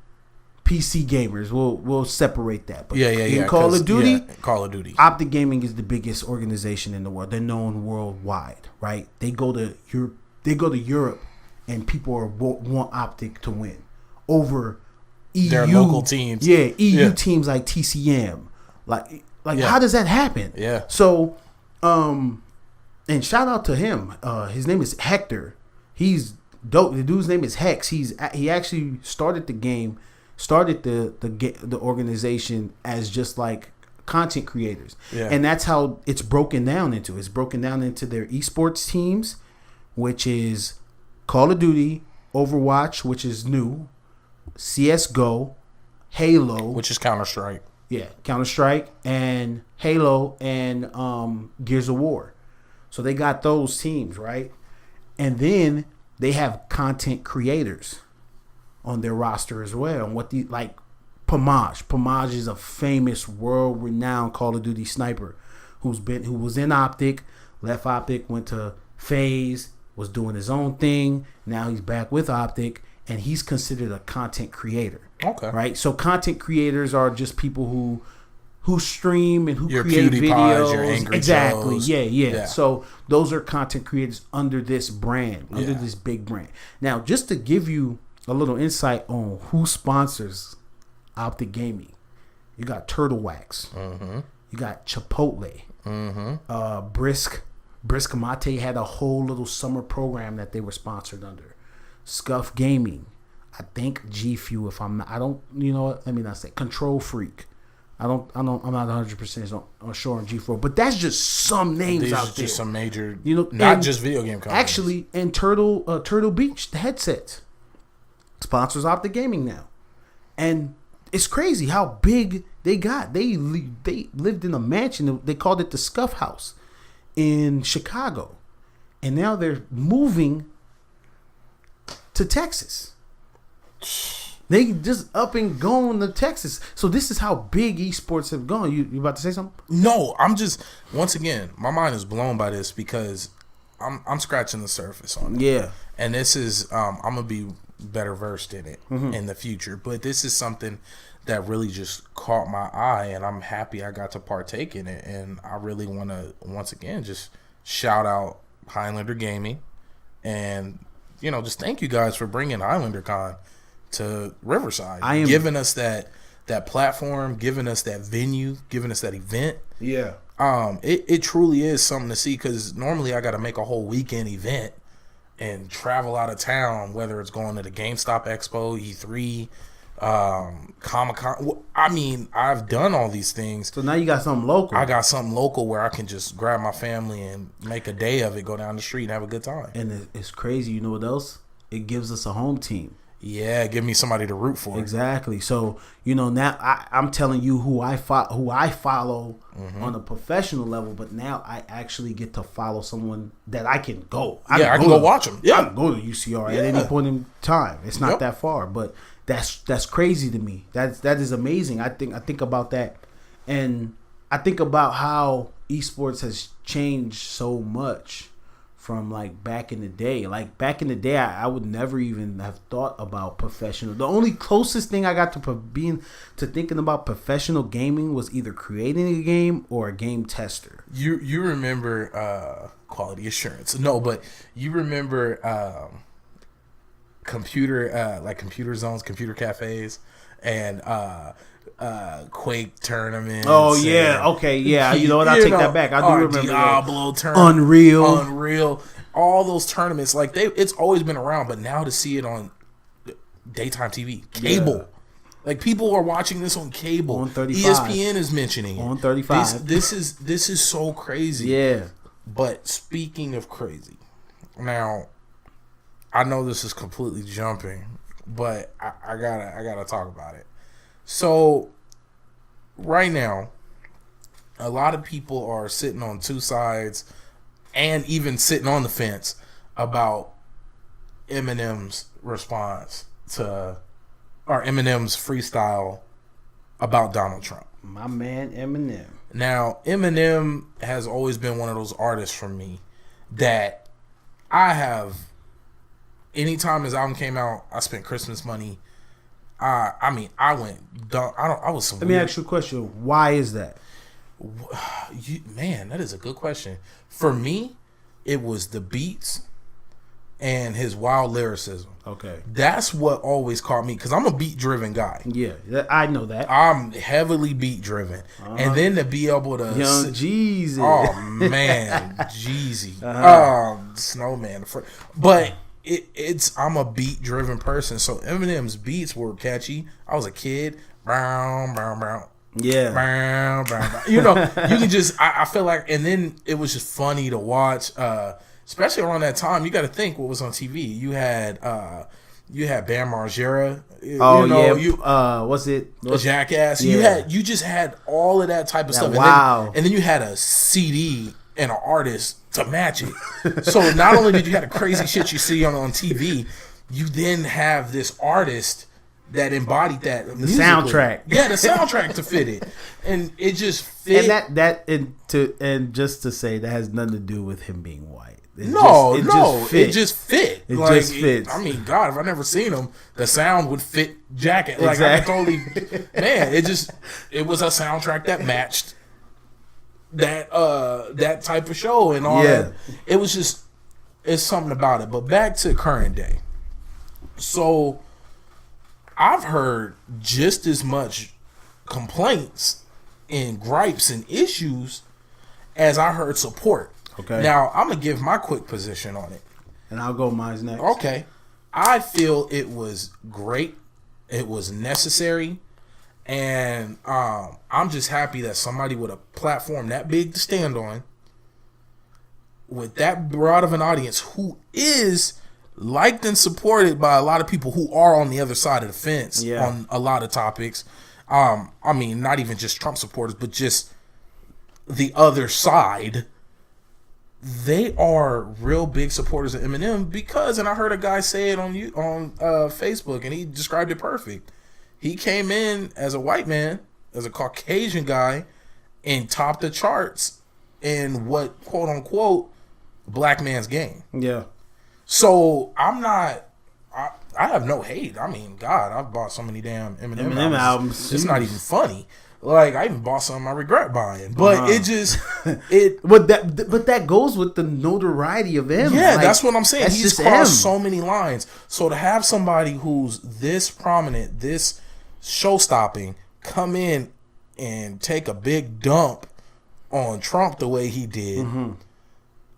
PC gamers, we'll separate that. But in Call of Duty, Optic Gaming is the biggest organization in the world. They're known worldwide, right? They go to Europe, and people want Optic to win over EU, their local teams. Yeah, EU teams like TCM. Like how does that happen? Yeah. So, and shout out to him. His name is Hector. He's dope. The dude's name is Hex. He actually started the organization as just like content creators. Yeah. And that's how it's broken down into. It's broken down into their esports teams, which is Call of Duty, Overwatch, which is new, CSGO, Halo, which is Counter-Strike. Yeah, Counter-Strike and Halo and Gears of War. So they got those teams, right? And then they have content creators on their roster as well. And like Pomage. Pomage is a famous, world-renowned Call of Duty sniper who was in Optic, left Optic, went to FaZe, was doing his own thing. Now he's back with Optic, and he's considered a content creator. Okay. Right? So content creators are just people who stream and who your create videos. Your Angry exactly. Joes. Yeah. So those are content creators under this brand, under this big brand. Now, just to give you a little insight on who sponsors Optic Gaming, you got Turtle Wax. Mm-hmm. You got Chipotle. Mm-hmm. Brisk Mate had a whole little summer program that they were sponsored under. Scuff Gaming. I think G Fuel. If I'm not, I don't. You know what? Let me not say Control Freak. I'm not 100% sure on G4, but that's just some names These out are there. just some major, not just video game companies. Actually, and Turtle Beach, the headsets, sponsors Optic Gaming now, and it's crazy how big they got. They lived in a mansion. They called it the Scuff House in Chicago, and now they're moving to Texas. They just up and going to Texas. So this is how big esports have gone. You about to say something? No, I'm just, once again, my mind is blown by this because I'm scratching the surface on it. Yeah. And this is, I'm going to be better versed in it in the future. But this is something that really just caught my eye, and I'm happy I got to partake in it. And I really want to, once again, just shout out Highlander Gaming. And, just thank you guys for bringing Highlander Con to Riverside, giving us that platform, giving us that venue, giving us that event. Yeah. It truly is something to see, because normally I got to make a whole weekend event and travel out of town, whether it's going to the GameStop Expo, E3, Comic-Con. I mean, I've done all these things. So now you got something local. I got something local where I can just grab my family and make a day of it, go down the street and have a good time. And it's crazy. You know what else? It gives us a home team. Yeah, give me somebody to root for. Exactly. So, now I'm telling you who I follow on a professional level, but now I actually get to follow someone that I can go. I can go watch them. Yeah. I can go to UCR at any point in time. It's not that far, but that's crazy to me. That is amazing. I think about that, and I think about how esports has changed so much from like back in the day. Like back in the day, I would never even have thought about professional. The only closest thing I got to thinking about professional gaming was either creating a game or a game tester. You remember quality assurance? No, but you remember computer zones, computer cafes, and Quake tournaments. Oh yeah, okay, yeah. You know what? I take that back. I do remember Diablo tournament, Unreal, all those tournaments. Like it's always been around, but now to see it on daytime TV, cable, like people are watching this on cable. On 35, ESPN is mentioning it on 35. This is so crazy. Yeah. But speaking of crazy, now I know this is completely jumping, but I gotta talk about it. So, right now, a lot of people are sitting on two sides and even sitting on the fence about Eminem's response Eminem's freestyle about Donald Trump. My man Eminem. Now, Eminem has always been one of those artists for me that I have. Anytime his album came out, I spent Christmas money. I went dumb. I was some. Let me ask you a question. Why is that? Man, that is a good question. For me, it was the beats and his wild lyricism. Okay. That's what always caught me because I'm a beat-driven guy. Yeah, I know that. I'm heavily beat-driven. And then to be able to... Young Jeezy. Oh, man. Jeezy. Snowman. But I'm a beat-driven person. So Eminem's beats were catchy. I was a kid. Brown, brown, brown. Yeah. Brown, brown, brown. You know, you can just... I feel like... And then it was just funny to watch... especially around that time, you got to think what was on TV. You had Bam Margera. Was it Jackass? Yeah. You just had all of that type of stuff. Wow. And then you had a CD and an artist to match it. So not only did you have the crazy shit you see on TV, you then have this artist that embodied that the soundtrack. Yeah, the soundtrack to fit it, and it just fit. And just to say that has nothing to do with him being white. It just fit. It just fits. I mean, God, if I never seen him, the sound would fit Jacket. Like exactly. I could totally, man. It was a soundtrack that matched that type of show and all that. It was just, it's something about it. But back to current day. So I've heard just as much complaints and gripes and issues as I heard support. Okay. Now, I'm going to give my quick position on it. And I'll go mine's next. Okay. I feel it was great. It was necessary. And I'm just happy that somebody with a platform that big to stand on, with that broad of an audience, who is liked and supported by a lot of people who are on the other side of the fence on a lot of topics. I mean, not even just Trump supporters, but just the other side. They are real big supporters of Eminem because, and I heard a guy say it on Facebook, and he described it perfect. He came in as a white man, as a Caucasian guy, and topped the charts in what, quote unquote, black man's game. Yeah. So I'm not. I have no hate. I mean, God, I've bought so many damn Eminem albums. It's not even funny. Like, I even bought some I regret buying, but it just But that goes with the notoriety of him. Yeah, like, that's what I'm saying. He's crossed so many lines. So to have somebody who's this prominent, this show-stopping, come in and take a big dump on Trump the way he did,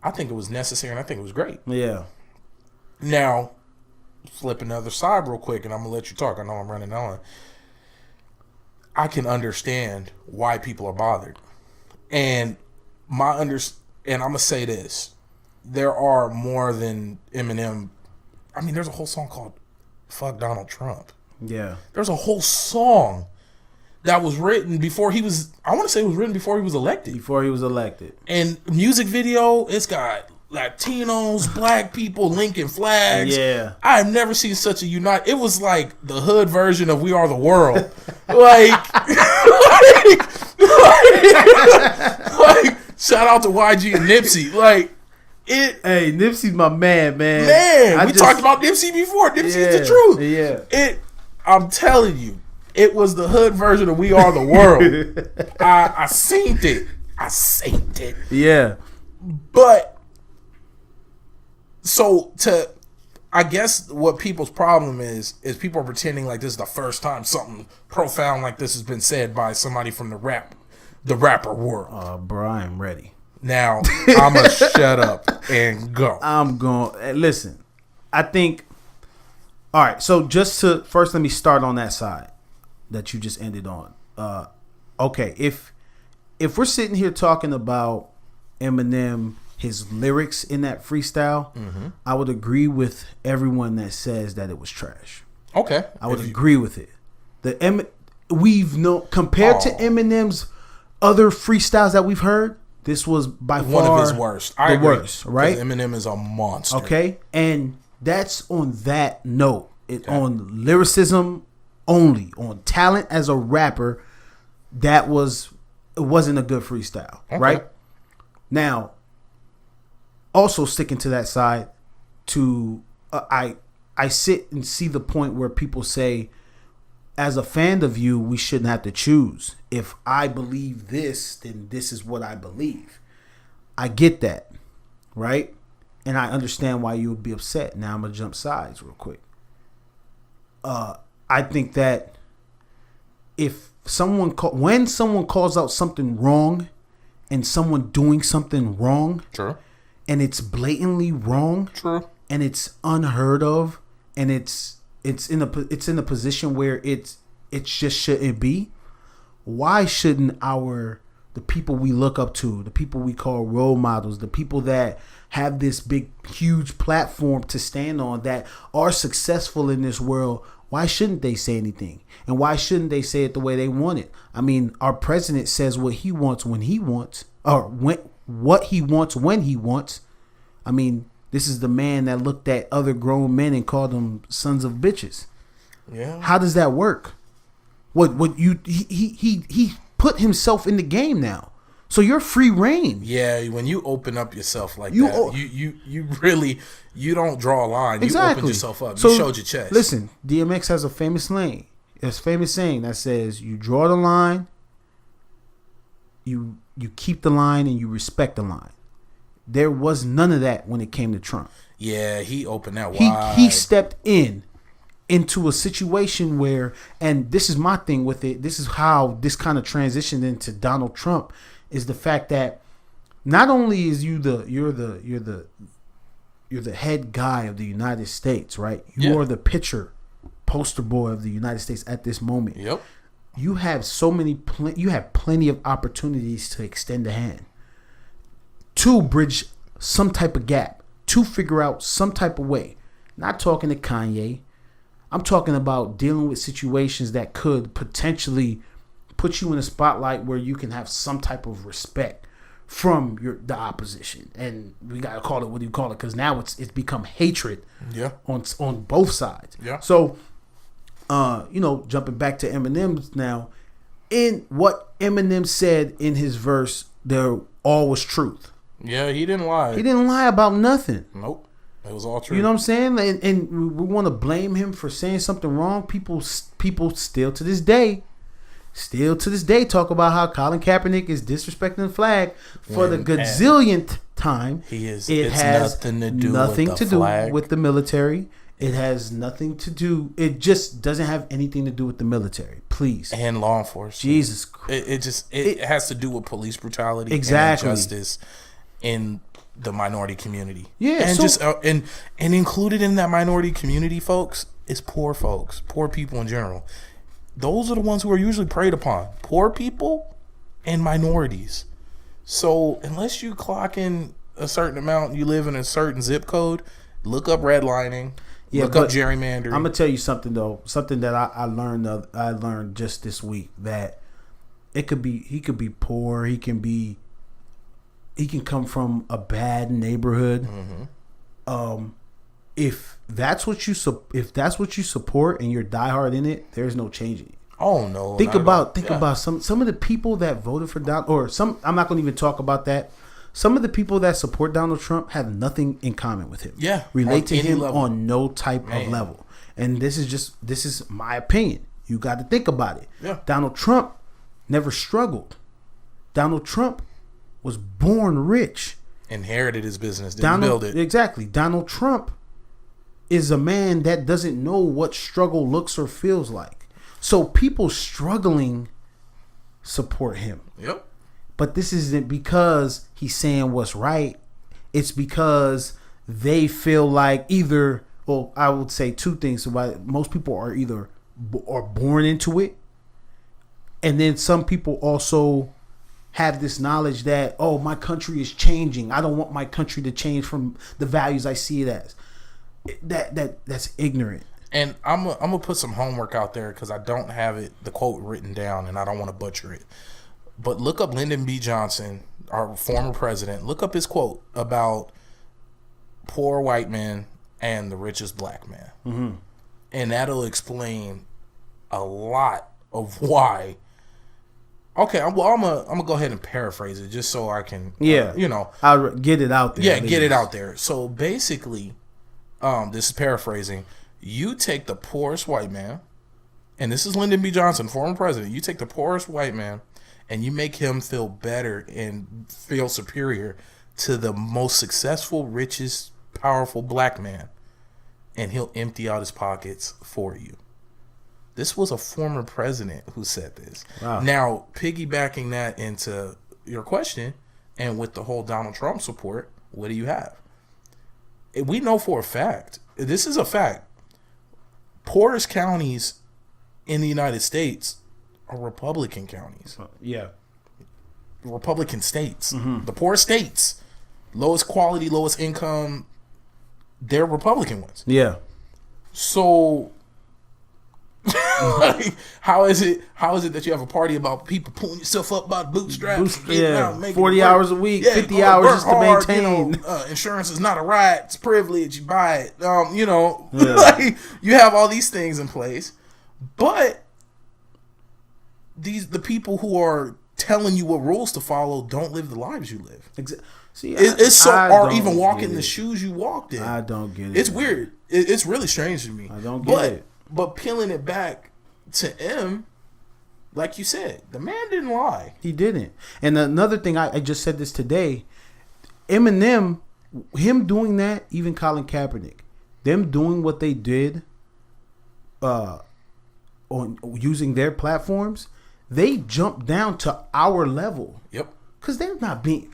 I think it was necessary and I think it was great. Yeah. Now, flip another side real quick, and I'm gonna let you talk. I know I'm running on. I can understand why people are bothered. And and I'm going to say this. There are more than Eminem. I mean, there's a whole song called Fuck Donald Trump. Yeah. There's a whole song that was written before he was, I want to say it was written before he was elected. Before he was elected. And music video, it's got Latinos, black people, Lincoln flags. Yeah. I've never seen such a it was like the hood version of We Are the World. like shout out to YG and Nipsey. Hey, Nipsey's my man. We talked about Nipsey before. Nipsey's the truth. Yeah. I'm telling you, it was the hood version of We Are the World. I seen it. Yeah. But so I guess what people's problem is people are pretending like this is the first time something profound like this has been said by somebody from the rapper world. Bro, I am ready. Now, I'm going to shut up and go. I'm going, listen, I think, all right, so first let me start on that side that you just ended on. Okay, if we're sitting here talking about Eminem, his lyrics in that freestyle, I would agree with everyone that says that it was trash. Okay. I would agree with it. Compared to Eminem's other freestyles that we've heard, this was by far one of his worst. Worst, right? Eminem is a monster. Okay, and that's on that note. on lyricism only, on talent as a rapper, it wasn't a good freestyle, right? Now, also sticking to that side, I sit and see the point where people say, as a fan of you, we shouldn't have to choose. If I believe this, then this is what I believe. I get that, right? And I understand why you would be upset. Now I'm gonna jump sides real quick. I think that when someone calls out something wrong, and someone doing something wrong, true, and it's blatantly wrong, true, and it's unheard of, and it's in a position where it just shouldn't be. Why shouldn't the people we look up to, the people we call role models, the people that have this big, huge platform to stand on, that are successful in this world, why shouldn't they say anything? And why shouldn't they say it the way they want it? I mean, our president says what he wants when he wants, or what he wants when he wants. I mean, this is the man that looked at other grown men and called them sons of bitches. Yeah. How does that work? He put himself in the game now, so you're free reign. Yeah, when you open up yourself like that, you really don't draw a line. Exactly. You opened yourself up. You showed your chest. Listen, DMX has a famous saying that says, "You draw the line, you keep the line, and you respect the line." There was none of that when it came to Trump. Yeah, he opened that wide. He stepped into a situation where, and this is my thing with it, this is how this kind of transitioned into Donald Trump, is the fact that not only is you're the head guy of the United States, right? You are the poster boy of the United States at this moment. Yep. You have you have plenty of opportunities to extend a hand, to bridge some type of gap, to figure out some type of way. Not talking to Kanye. I'm talking about dealing with situations that could potentially put you in a spotlight where you can have some type of respect from the opposition. And we gotta call it what do you call it? Because now it's become hatred. Yeah. On both sides. Yeah. So, jumping back to Eminem now, in what Eminem said in his verse, there all was truth. Yeah, he didn't lie. He didn't lie about nothing. Nope. It was all true. You know what I'm saying? And we want to blame him for saying something wrong. People still to this day talk about how Colin Kaepernick is disrespecting the flag for the gazillionth time. It has nothing to do with the military. It has nothing to do. It just doesn't have anything to do with the military. Please. And law enforcement. Jesus Christ. It has to do with police brutality. Exactly. And injustice in the minority community. Yeah. And and included in that minority community, folks, is poor folks, poor people in general. Those are the ones who are usually preyed upon. Poor people and minorities. So unless you clock in a certain amount, you live in a certain zip code, look up redlining, look up gerrymandering. I'm gonna tell you something though. Something that I learned just this week, that he could be poor, he can come from a bad neighborhood. Mm-hmm. If that's what you support and you're diehard in it, there's no changing it. Oh no! Think about some of the people that voted for I'm not going to even talk about that. Some of the people that support Donald Trump have nothing in common with him. Yeah, relate to him on no type of level. And this is my opinion. You got to think about it. Yeah. Donald Trump never struggled. Donald Trump was born rich. Inherited his business, didn't build it. Exactly. Donald Trump is a man that doesn't know what struggle looks or feels like. So people struggling support him. Yep. But this isn't because he's saying what's right. It's because they feel like I would say two things about it. Most people are either born into it, and then some people also have this knowledge that, oh, my country is changing. I don't want my country to change from the values I see it as. That's ignorant. And I'm gonna put some homework out there because I don't have the quote written down and I don't want to butcher it. But look up Lyndon B. Johnson, our former president. Look up his quote about poor white men and the richest black man. Mm-hmm. And that'll explain a lot of why. Okay, well, I'm gonna go ahead and paraphrase it just so I can, I'll get it out there. Yeah, get it out there. So basically, this is paraphrasing. You take the poorest white man, and this is Lyndon B. Johnson, former president. You take the poorest white man, and you make him feel better and feel superior to the most successful, richest, powerful black man, and he'll empty out his pockets for you. This was a former president who said this. Wow. Now, piggybacking that into your question, and with the whole Donald Trump support, what do you have? We know for a fact, this is a fact, poorest counties in the United States are Republican counties. Yeah. Republican states. Mm-hmm. The poorest states, lowest quality, lowest income, they're Republican ones. Yeah. So... like, how is it that you have a party about people pulling yourself up by the bootstraps? 40 hours a week, 50 hours just to maintain. Insurance is not a right; it's a privilege. You buy it. Like, you have all these things in place, but the people who are telling you what rules to follow don't live the lives you live. See, or even walking in the shoes you walked in. I don't get it. It's weird. It's really strange to me. I don't get it. But peeling it back to M, like you said, the man didn't lie. He didn't. And another thing, I just said this today, Eminem, him doing that, even Colin Kaepernick, them doing what they did on using their platforms, they jumped down to our level. Yep. Because they're not being...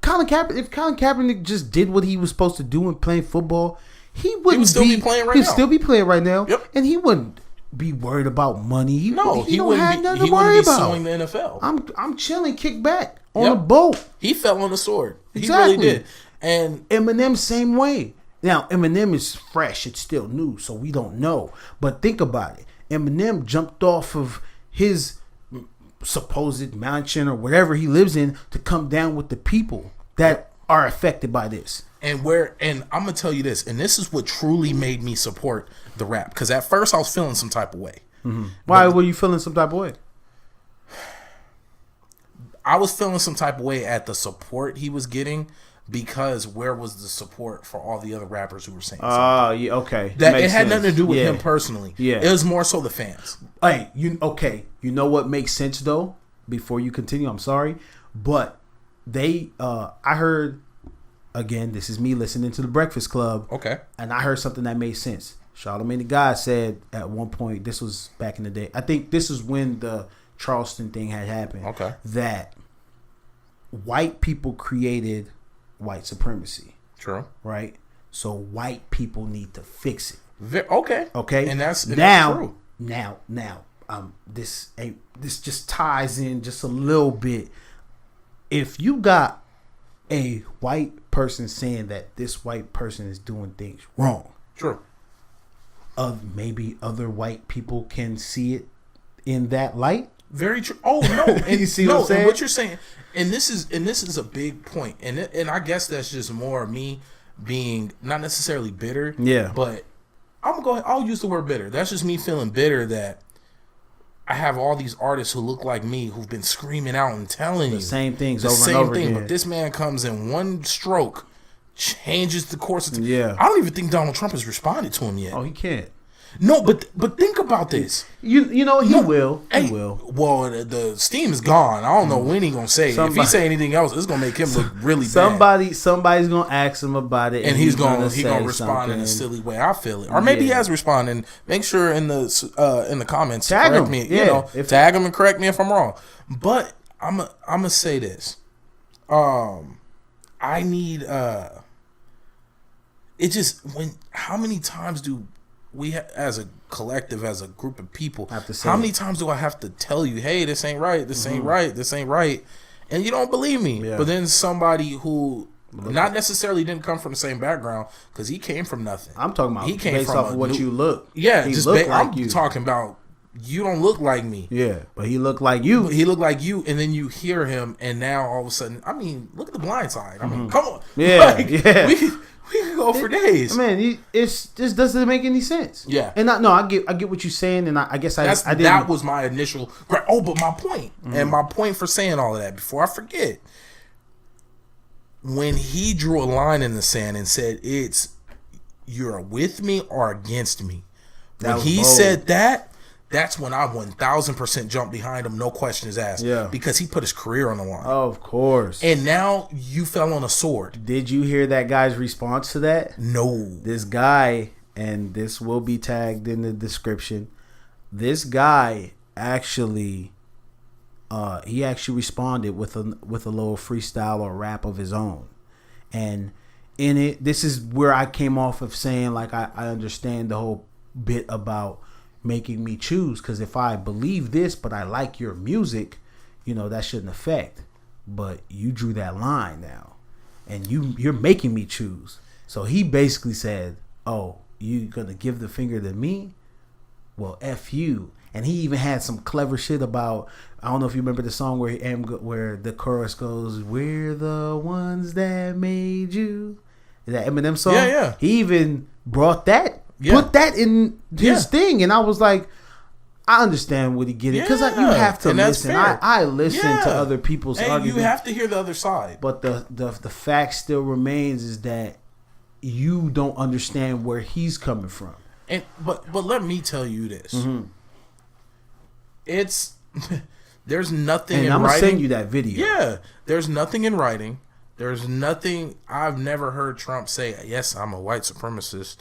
Colin Kaepernick, if Colin Kaepernick just did what he was supposed to do in playing football... He would still be playing right now. He'd still be playing right now. Yep. And he wouldn't be worried about money. He don't have nothing to He worry wouldn't be about. suing the NFL. I'm chilling, kick back on a boat. He fell on the sword. Exactly. He really did. And Eminem, same way. Now, Eminem is fresh. It's still new, so we don't know. But think about it. Eminem jumped off of his supposed mansion or whatever he lives in to come down with the people that are affected by this. And I'm gonna tell you this, and this is what truly made me support the rap. Because at first I was feeling some type of way. Mm-hmm. Why were you feeling some type of way? I was feeling some type of way at the support he was getting, because where was the support for all the other rappers who were saying something? Yeah, okay. That it had nothing to do with him personally. Yeah. It was more so the fans. Hey, you know what makes sense though? Before you continue, I'm sorry, but I heard. Again, this is me listening to the Breakfast Club. Okay. And I heard something that made sense. Charlamagne the God said at one point, this was back in the day, I think this is when the Charleston thing had happened. Okay. That white people created white supremacy. True. Right? So white people need to fix it. Okay. Okay. And that's true. Now, this just ties in just a little bit. If you got a white person saying that this white person is doing things wrong, true. Maybe other white people can see it in that light. Very true. Oh no, and you see what I'm saying? And what you're saying, and this is a big point, and I guess that's just more of me being not necessarily bitter. Yeah, but I'll use the word bitter. That's just me feeling bitter that I have all these artists who look like me who've been screaming out and telling you the same things over and over again. But this man comes in one stroke, changes the course. Yeah. I don't even think Donald Trump has responded to him yet. Oh, he can't. No, but think about this. You know he will. He will. Well, the steam is gone. I don't know when he gonna say it. If he say anything else, it's gonna make him look really bad. Somebody's gonna ask him about it, and he's gonna respond in a silly way. I feel it, or maybe he has responded. Make sure in the comments tag correct him. me. Yeah. Tag him and correct me if I'm wrong. But I'm gonna say this. I need it just how many times do we as a collective, as a group of people, how many times do I have to tell you, hey, this ain't right, this ain't right, this ain't right, and you don't believe me? Yeah. But then somebody who not necessarily didn't come from the same background, because he came from nothing. I'm talking about he came based from off of what you look. Yeah, he just look like I'm you. talking about you don't look like me. Yeah, but he looked like you. He looked like you, and then you hear him, and now all of a sudden, I mean, look at The Blind Side. I mean, come on. Yeah, like, yeah. We can go for days. Man, it's just doesn't make any sense. Yeah. And I get what you're saying, and I guess I didn't. That was my initial. Oh, but my point, and my point for saying all of that before I forget, when he drew a line in the sand and said, "It's you're with me or against me," when he said that. That's when I 1,000% jumped behind him, no questions asked. Yeah. Because he put his career on the line. Of course. And now you fell on a sword. Did you hear that guy's response to that? No. This guy, and this will be tagged in the description. This guy actually, he actually responded with a little freestyle or rap of his own, and in it, this is where I came off of saying like I understand the whole bit about making me choose, because if I believe this but I like your music, that shouldn't affect. But you drew that line now, and you're making me choose. So he basically said, "Oh, you gonna give the finger to me? Well, F you." And he even had some clever shit about, I don't know if you remember the song where the chorus goes, "We're the ones that made you." That Eminem song. Yeah. He even brought that. Yeah. Put that in his thing, and I was like, I understand what he getting, because you have to listen. I listen to other people's arguments. You have to hear the other side. But the fact still remains is that you don't understand where he's coming from. And but let me tell you this: it's there's nothing. And I'm gonna send you that video. Yeah, there's nothing in writing. There's nothing. I've never heard Trump say, "Yes, I'm a white supremacist."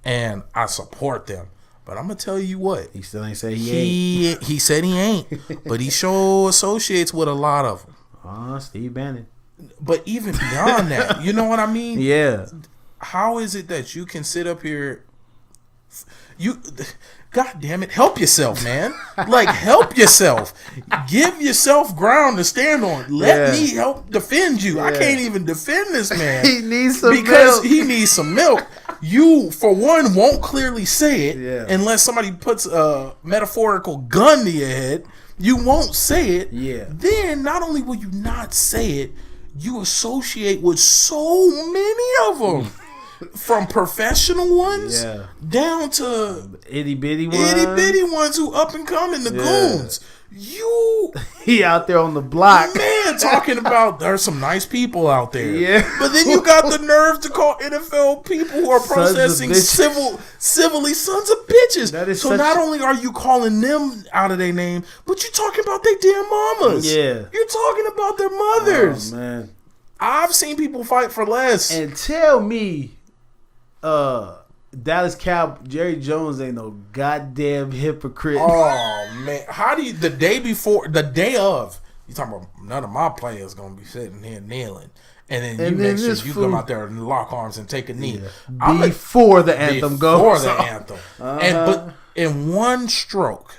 And I support them, but I'm gonna tell you what, he still ain't said he ain't. He said he ain't, but he sure associates with a lot of them. Steve Bannon. But even beyond that, you know what I mean? Yeah. How is it that you can sit up here? God damn it, help yourself, man. Like, help yourself. Give yourself ground to stand on. Let me help defend you. I can't even defend this man. He needs some because milk. He needs some milk. You, for one, won't clearly say it unless somebody puts a metaphorical gun to your head. You won't say it. Yeah. Then, not only will you not say it, you associate with so many of them. From professional ones down to itty bitty ones who up and coming, the goons. He out there on the block, man, talking about there's some nice people out there. Yeah, but then you got the nerve to call NFL people who are protesting civilly sons of bitches. So not only are you calling them out of their name, but you're talking about their damn mamas. Yeah, you're talking about their mothers. Oh, man, I've seen people fight for less. And tell me, Dallas Cow Jerry Jones ain't no goddamn hypocrite. Oh man, how do you the day of? You talking about none of my players gonna be sitting here kneeling, and then you make sure you come out there and lock arms and take a knee before the anthem goes. Before the anthem, but in one stroke,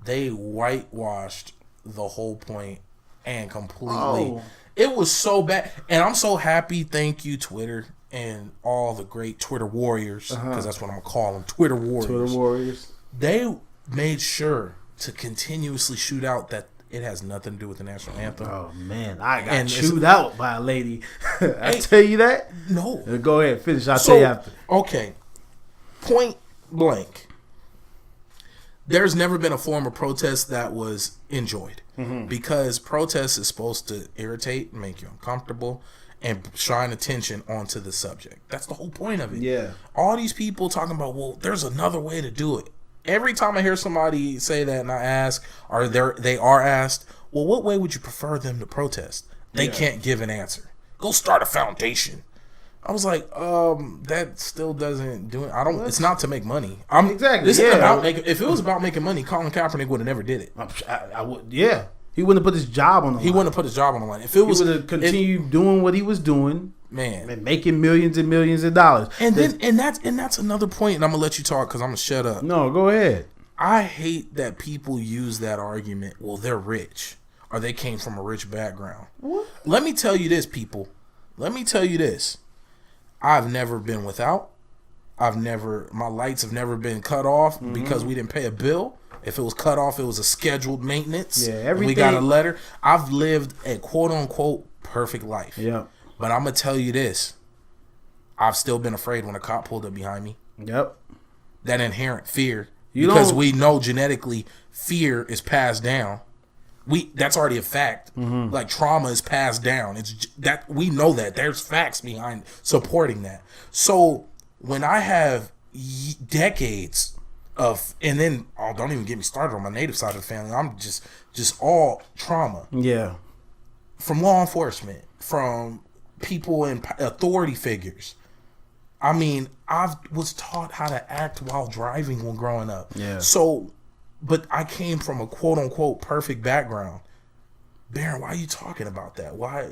they whitewashed the whole point and completely. Oh. It was so bad, and I'm so happy. Thank you, Twitter. And all the great Twitter warriors, because that's what I'm going to call them, Twitter warriors. They made sure to continuously shoot out that it has nothing to do with the national anthem. Oh, man. I got chewed out by a lady. I tell you that? No. Go ahead. Finish. I'll tell you after. Okay. Point blank. There's never been a form of protest that was enjoyed. Because protest is supposed to irritate and make you uncomfortable and shine attention onto the subject. That's the whole point of it. Yeah. All these people talking about, well, there's another way to do it. Every time I hear somebody say that and I ask, they are asked, well, what way would you prefer them to protest? They can't give an answer. Go start a foundation. I was like, that still doesn't do it. It's not to make money. Exactly. This isn't about making. If it was about making money, Colin Kaepernick would have never did it. I would. Yeah. He wouldn't have put his job on the line. He wouldn't have put his job on the line. If it he was, would have continued doing what he was doing, man, and making millions and millions of dollars. And that's another point. And I'm gonna let you talk because I'm gonna shut up. No, go ahead. I hate that people use that argument. Well, they're rich, or they came from a rich background. What? Let me tell you this, people. Let me tell you this. I've never been without. My lights have never been cut off because we didn't pay a bill. If it was cut off, it was a scheduled maintenance. Yeah, everything. We got a letter. I've lived a quote unquote perfect life. Yeah. But I'm gonna tell you this: I've still been afraid when a cop pulled up behind me. Yep. That inherent fear, because we know genetically fear is passed down. That's already a fact. Like trauma is passed down. It's that we know that there's facts behind supporting that. So when I have decades of, and then don't even get me started on my native side of the family. I'm just all trauma. Yeah. From law enforcement, from people in authority figures. I mean, I was taught how to act while driving when growing up. Yeah. So, but I came from a quote unquote perfect background. Baron, why are you talking about that? Why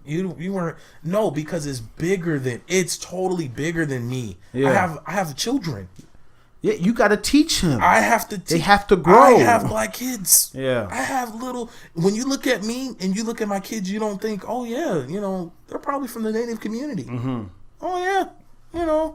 you weren't? No, because it's totally bigger than me. Yeah. I have children. Yeah, you got to teach him. I have to. They have to grow. I have black kids. Yeah. I have little. When you look at me and you look at my kids, you don't think, oh yeah, they're probably from the Native community. Oh yeah.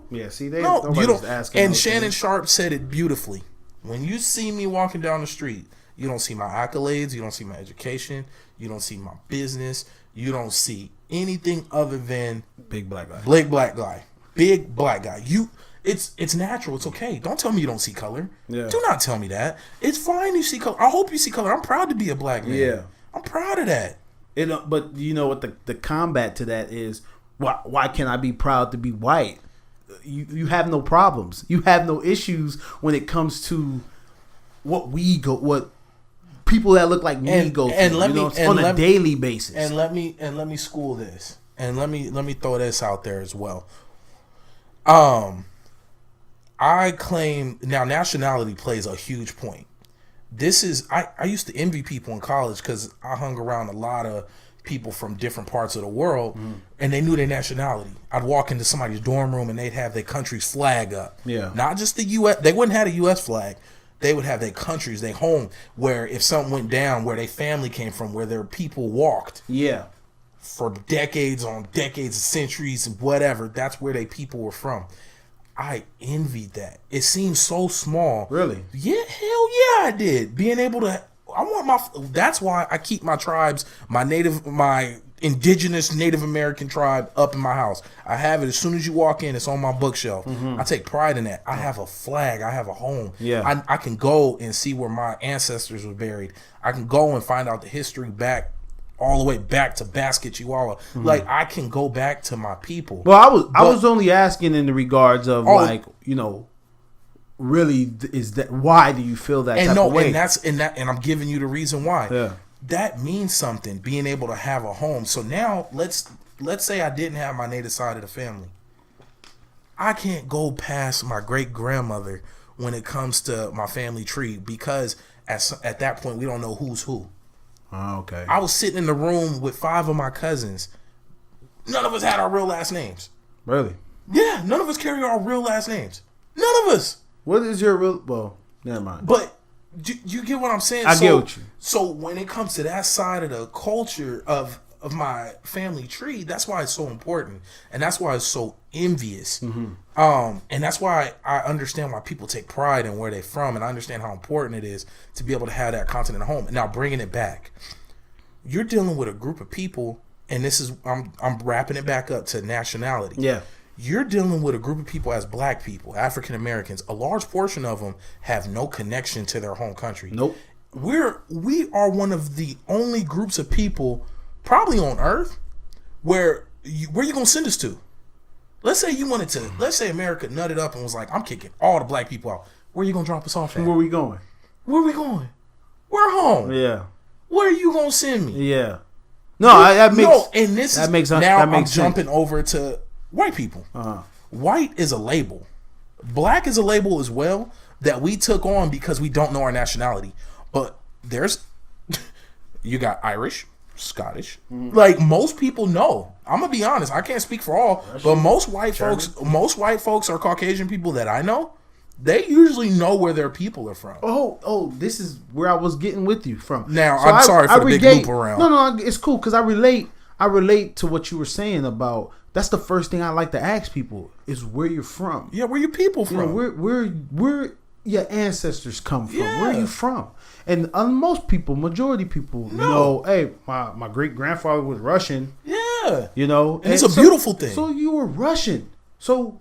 Yeah, see, you don't. asking. And Shannon Sharp said it beautifully. When you see me walking down the street, you don't see my accolades, you don't see my education, you don't see my business, you don't see anything other than big black guy. Big black guy. Big black guy. It's natural. It's okay. Don't tell me you don't see color. Yeah. Do not tell me that. It's fine you see color. I hope you see color. I'm proud to be a black man. Yeah. I'm proud of that. But you know what the combat to that is? Why can't I be proud to be white? You have no problems. You have no issues when it comes to what people that look like me go through, on a daily basis. And let me school this. And let me throw this out there as well. I claim now nationality plays a huge point. This is I used to envy people in college because I hung around a lot of people from different parts of the world, and they knew their nationality. I'd walk into somebody's dorm room and they'd have their country's flag up. Yeah. Not just the U.S. They wouldn't have a U.S. flag. They would have their countries, their home, where if something went down, where their family came from, where their people walked. Yeah. For decades on decades, centuries, and whatever. That's where their people were from. I envied that. It seems so small. Really? Yeah, hell yeah, I did. Being able to, that's why I keep my tribes, my indigenous Native American tribe up in my house. I have it as soon as you walk in, it's on my bookshelf. I take pride in that. I have a flag. I have a home. Yeah. I can go and see where my ancestors were buried. I can go and find out the history back all the way back to Basket Chihuahua. Like, I can go back to my people. Well, I was only asking in the regards of really is that why do you feel that type of way? And I'm giving you the reason why. Yeah. That means something, being able to have a home. So now let's say I didn't have my native side of the family. I can't go past my great grandmother when it comes to my family tree because at that point we don't know who's who. Oh, okay. I was sitting in the room with 5 of my cousins. None of us had our real last names. Really? Yeah, none of us carry our real last names. None of us. What is your real? Well, never mind. But you get what I'm saying? I get what you. So when it comes to that side of the culture of my family tree, that's why it's so important, and that's why it's so envious. And that's why I understand why people take pride in where they're from, and I understand how important it is to be able to have that content at home. And now bringing it back, you're dealing with a group of people, and this is I'm wrapping it back up to nationality. Yeah. You're dealing with a group of people as black people, African Americans. A large portion of them have no connection to their home country. Nope. We are one of the only groups of people probably on earth where you gonna send us to? Let's say let's say America nutted up and was like, I'm kicking all the black people out. Where you gonna drop us off at? Where we going? Where we going? We're home. Yeah. Where are you gonna send me? Yeah. That makes I'm sense. Jumping over to white people. White is a label. Black is a label as well that we took on because we don't know our nationality. But you got Irish, Scottish. Like most people know. I'm gonna be honest. I can't speak for all, but most white folks or Caucasian people that I know, they usually know where their people are from. Oh, this is where I was getting with you from. Now, so I'm sorry for the big loop around. No, it's cool because I relate to what you were saying about that's the first thing I like to ask people is where you're from. Yeah, where your people from? You know, where your ancestors come from. Yeah. Where are you from? And most people, majority people, know, hey, my great grandfather was Russian. Yeah. You know, and it's a beautiful thing. So you were Russian. So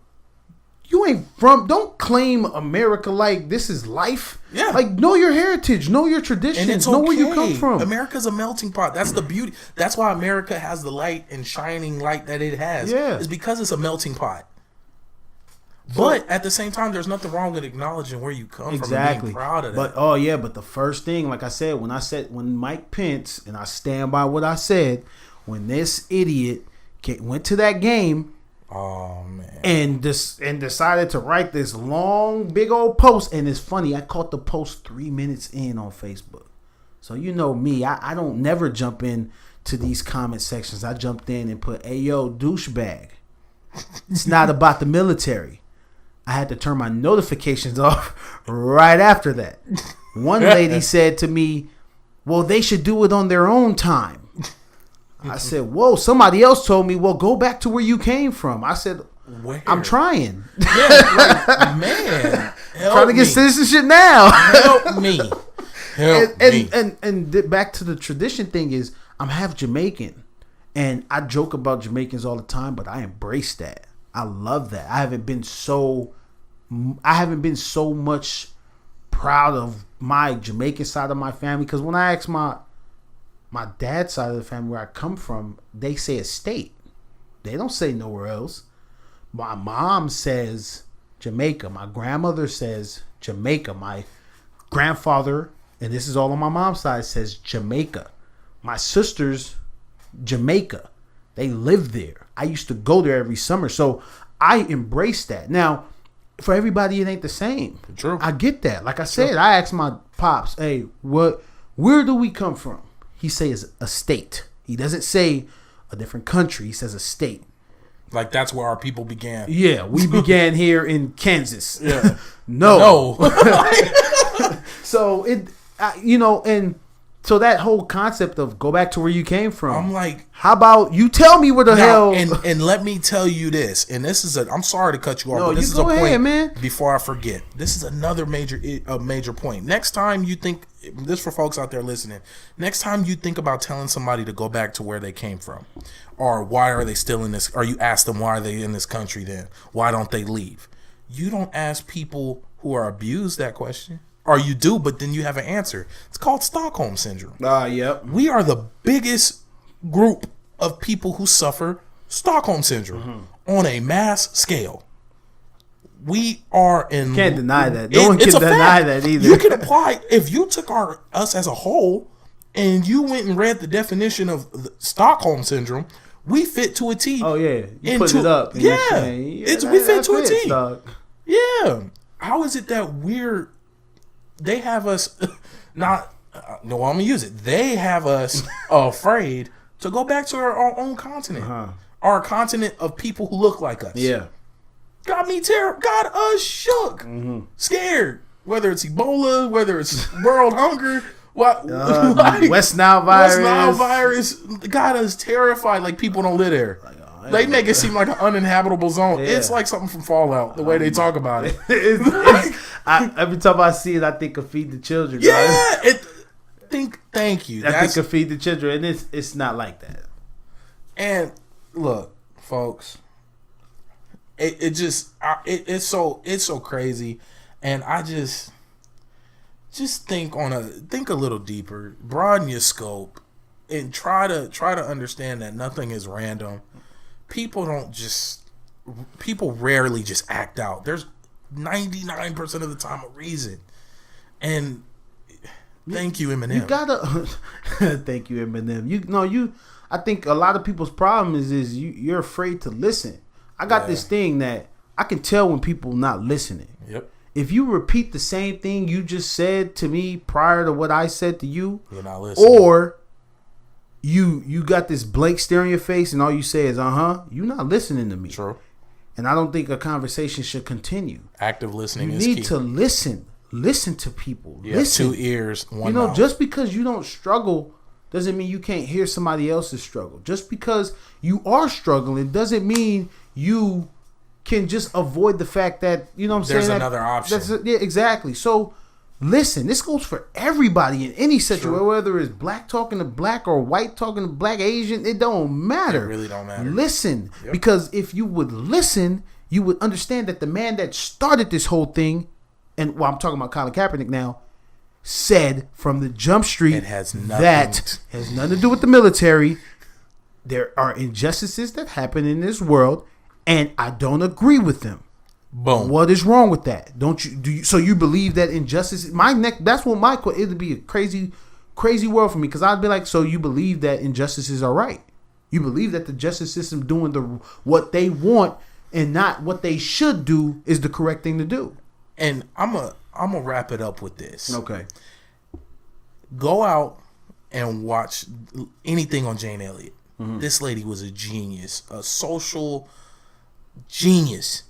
you ain't from. Don't claim America like this is life. Yeah. Like, know your heritage, know your traditions, and it's know okay. where you come from. America's a melting pot. That's the beauty. That's why America has the light and shining light that it has. Yeah. It's because it's a melting pot. But at the same time, there's nothing wrong with acknowledging where you come from and being proud of that. But the first thing, like I said, when Mike Pence, and I stand by what I said, when this idiot went to that game, oh man, and decided to write this long, big old post, and it's funny, I caught the post 3 minutes in on Facebook. So you know me, I don't never jump in to these comment sections. I jumped in and put, "Hey yo, douchebag, it's not about the military." I had to turn my notifications off right after that. One lady said to me, "Well, they should do it on their own time." I said, "Whoa, somebody else told me, well, go back to where you came from." I said, where? "I'm trying." Yeah, like, man. Trying to get citizenship now. Help me. Help me. And back to the tradition thing is, I'm half Jamaican. And I joke about Jamaicans all the time, but I embrace that. I love that. I haven't been so much proud of my Jamaican side of my family, because when I ask my dad's side of the family where I come from, they say estate. They don't say nowhere else. My mom says Jamaica. My grandmother says Jamaica. My grandfather, and this is all on my mom's side, says Jamaica. My sisters, Jamaica. They live there. I used to go there every summer. So I embrace that. Now, for everybody, it ain't the same. True. I get that. Like I said, I asked my pops, "Hey, where do we come from?" He says a state. He doesn't say a different country. He says a state. Like that's where our people began. Yeah, we began here in Kansas. Yeah. No. So and so that whole concept of go back to where you came from. I'm like, how about you tell me where the hell? And let me tell you this. And this is I'm sorry to cut you off, No, but this you is a go point. ahead, man. Before I forget, this is another major point. Next time you think, this for folks out there listening, next time you think about telling somebody to go back to where they came from, or why are they still in this, or you ask them why are they in this country, then why don't they leave? You don't ask people who are abused that question. Or you do, but then you have an answer. It's called Stockholm Syndrome. Yep. We are the biggest group of people who suffer Stockholm Syndrome on a mass scale. We are in... Can't deny that. No one can deny that either. You can apply... If you took us as a whole and you went and read the definition of the Stockholm Syndrome, we fit to a T. Oh, yeah. You put it up. Yeah. We fit to a T. Dog. Yeah. How is it that we're... They have us not. No, I'm gonna use it. They have us afraid to go back to our own continent, our continent of people who look like us. Yeah, got me terrible. Got us shook, scared. Whether it's Ebola, whether it's world hunger, West Nile virus, got us terrified. Like people don't live there. They make it seem like an uninhabitable zone. Yeah. It's like something from Fallout, the way they talk about it. Every time I see it, I think of Feed the Children. Yeah, thank you. I think of Feed the Children, and it's not like that. And look, folks, it's so crazy, and I just think a little deeper, broaden your scope, and try to understand that nothing is random. People rarely just act out. There's 99% of the time a reason. And thank you, Eminem. You gotta thank you, Eminem. I think a lot of people's problem is you're afraid to listen. I got this thing that I can tell when people not listening. Yep. If you repeat the same thing you just said to me prior to what I said to you, you're not listening. Or you got this blank stare on your face and all you say is you're not listening to me. True. And I don't think a conversation should continue. Active listening is key. You need to listen to people. Yeah, listen. 2 ears, 1 mouth. Just because you don't struggle doesn't mean you can't hear somebody else's struggle. Just because you are struggling doesn't mean you can just avoid the fact that, you know what I'm saying? There's another option. Yeah, exactly. So listen, this goes for everybody in any situation, whether it's black talking to black or white talking to black, Asian, it don't matter. It really don't matter. Listen, because if you would listen, you would understand that the man that started this whole thing, and well, I'm talking about Colin Kaepernick now, said from the jump street it has nothing that has nothing to do with the military. There are injustices that happen in this world, and I don't agree with them. Boom. What is wrong with that? Don't you do you, so you believe that injustice? That's what my it'd be a crazy world for me, because I'd be like, so you believe that injustices are right? You believe that the justice system doing what they want and not what they should do is the correct thing to do? And I'm gonna wrap it up with this. Okay. Go out and watch anything on Jane Elliott. This lady was a genius, a social genius.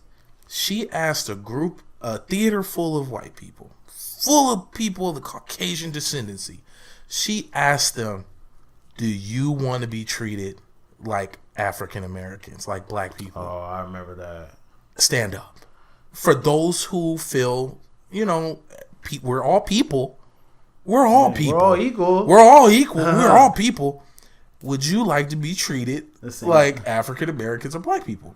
She asked a theater full of white people, full of people of the Caucasian descendancy. She asked them, do you want to be treated like African Americans, like black people? Oh, I remember that. Stand up. For those who feel, you know, we're all people. We're all people. We're all equal. We're all equal. We're all people. Would you like to be treated like African Americans or black people?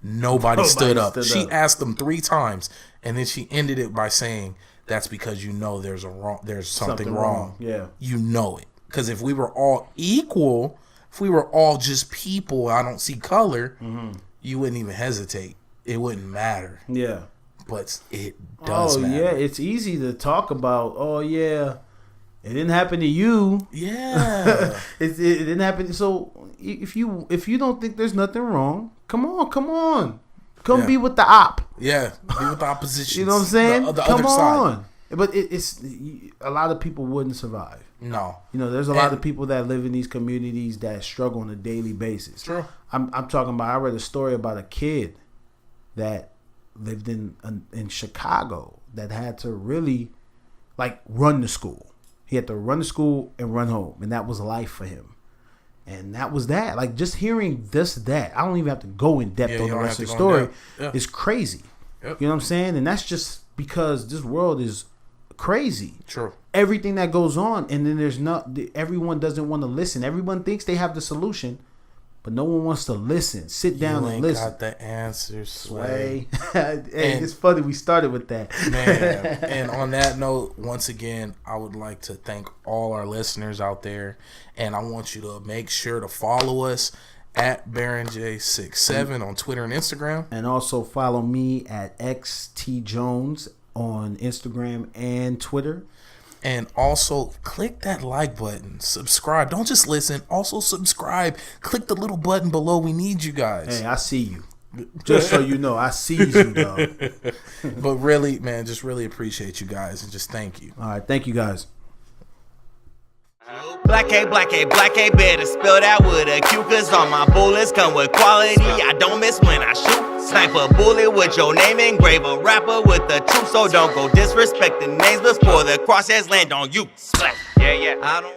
Nobody stood up. She asked them 3 times, and then she ended it by saying, "That's because you know there's something wrong. Yeah, you know it. Because if we were all equal, if we were all just people, I don't see color, you wouldn't even hesitate. It wouldn't matter. Yeah, but it does matter. Yeah, it's easy to talk about. Oh yeah, it didn't happen to you. Yeah, it didn't happen. So if you don't think there's nothing wrong, come on, be with the op. Yeah, be with the opposition. You know what I'm saying? The come other on. Side. But it's a lot of people wouldn't survive. No, you know, there's a lot of people that live in these communities that struggle on a daily basis. True. I'm talking about. I read a story about a kid that lived in Chicago that had to really run to school. He had to run to school and run home, and that was life for him. And that was that. Like, just hearing that, I don't even have to go in depth on the rest of the story. It's crazy. Yep. You know what I'm saying? And that's just because this world is crazy. True. Everything that goes on, and then everyone doesn't want to listen. Everyone thinks they have the solution, but no one wants to listen. Sit down and listen. You ain't got the answers, Sway. Hey, it's funny we started with that. Man, and on that note, once again, I would like to thank all our listeners out there, and I want you to make sure to follow us at BaronJ67 on Twitter and Instagram. And also follow me at XTJones on Instagram and Twitter. And also click that like button. Subscribe. Don't just listen. Also subscribe. Click the little button below. We need you guys. Hey, I see you. Just so you know, I see you, dog. But really, man, just really appreciate you guys and just thank you. All right, thank you guys. Black A, better spell that with a Q, cause all my bullets come with quality. I don't miss when I shoot. Sniper bullet with your name engraved, a rapper with the truth, so don't go disrespect the names before the crosshairs land on you. Splat. Yeah, I don't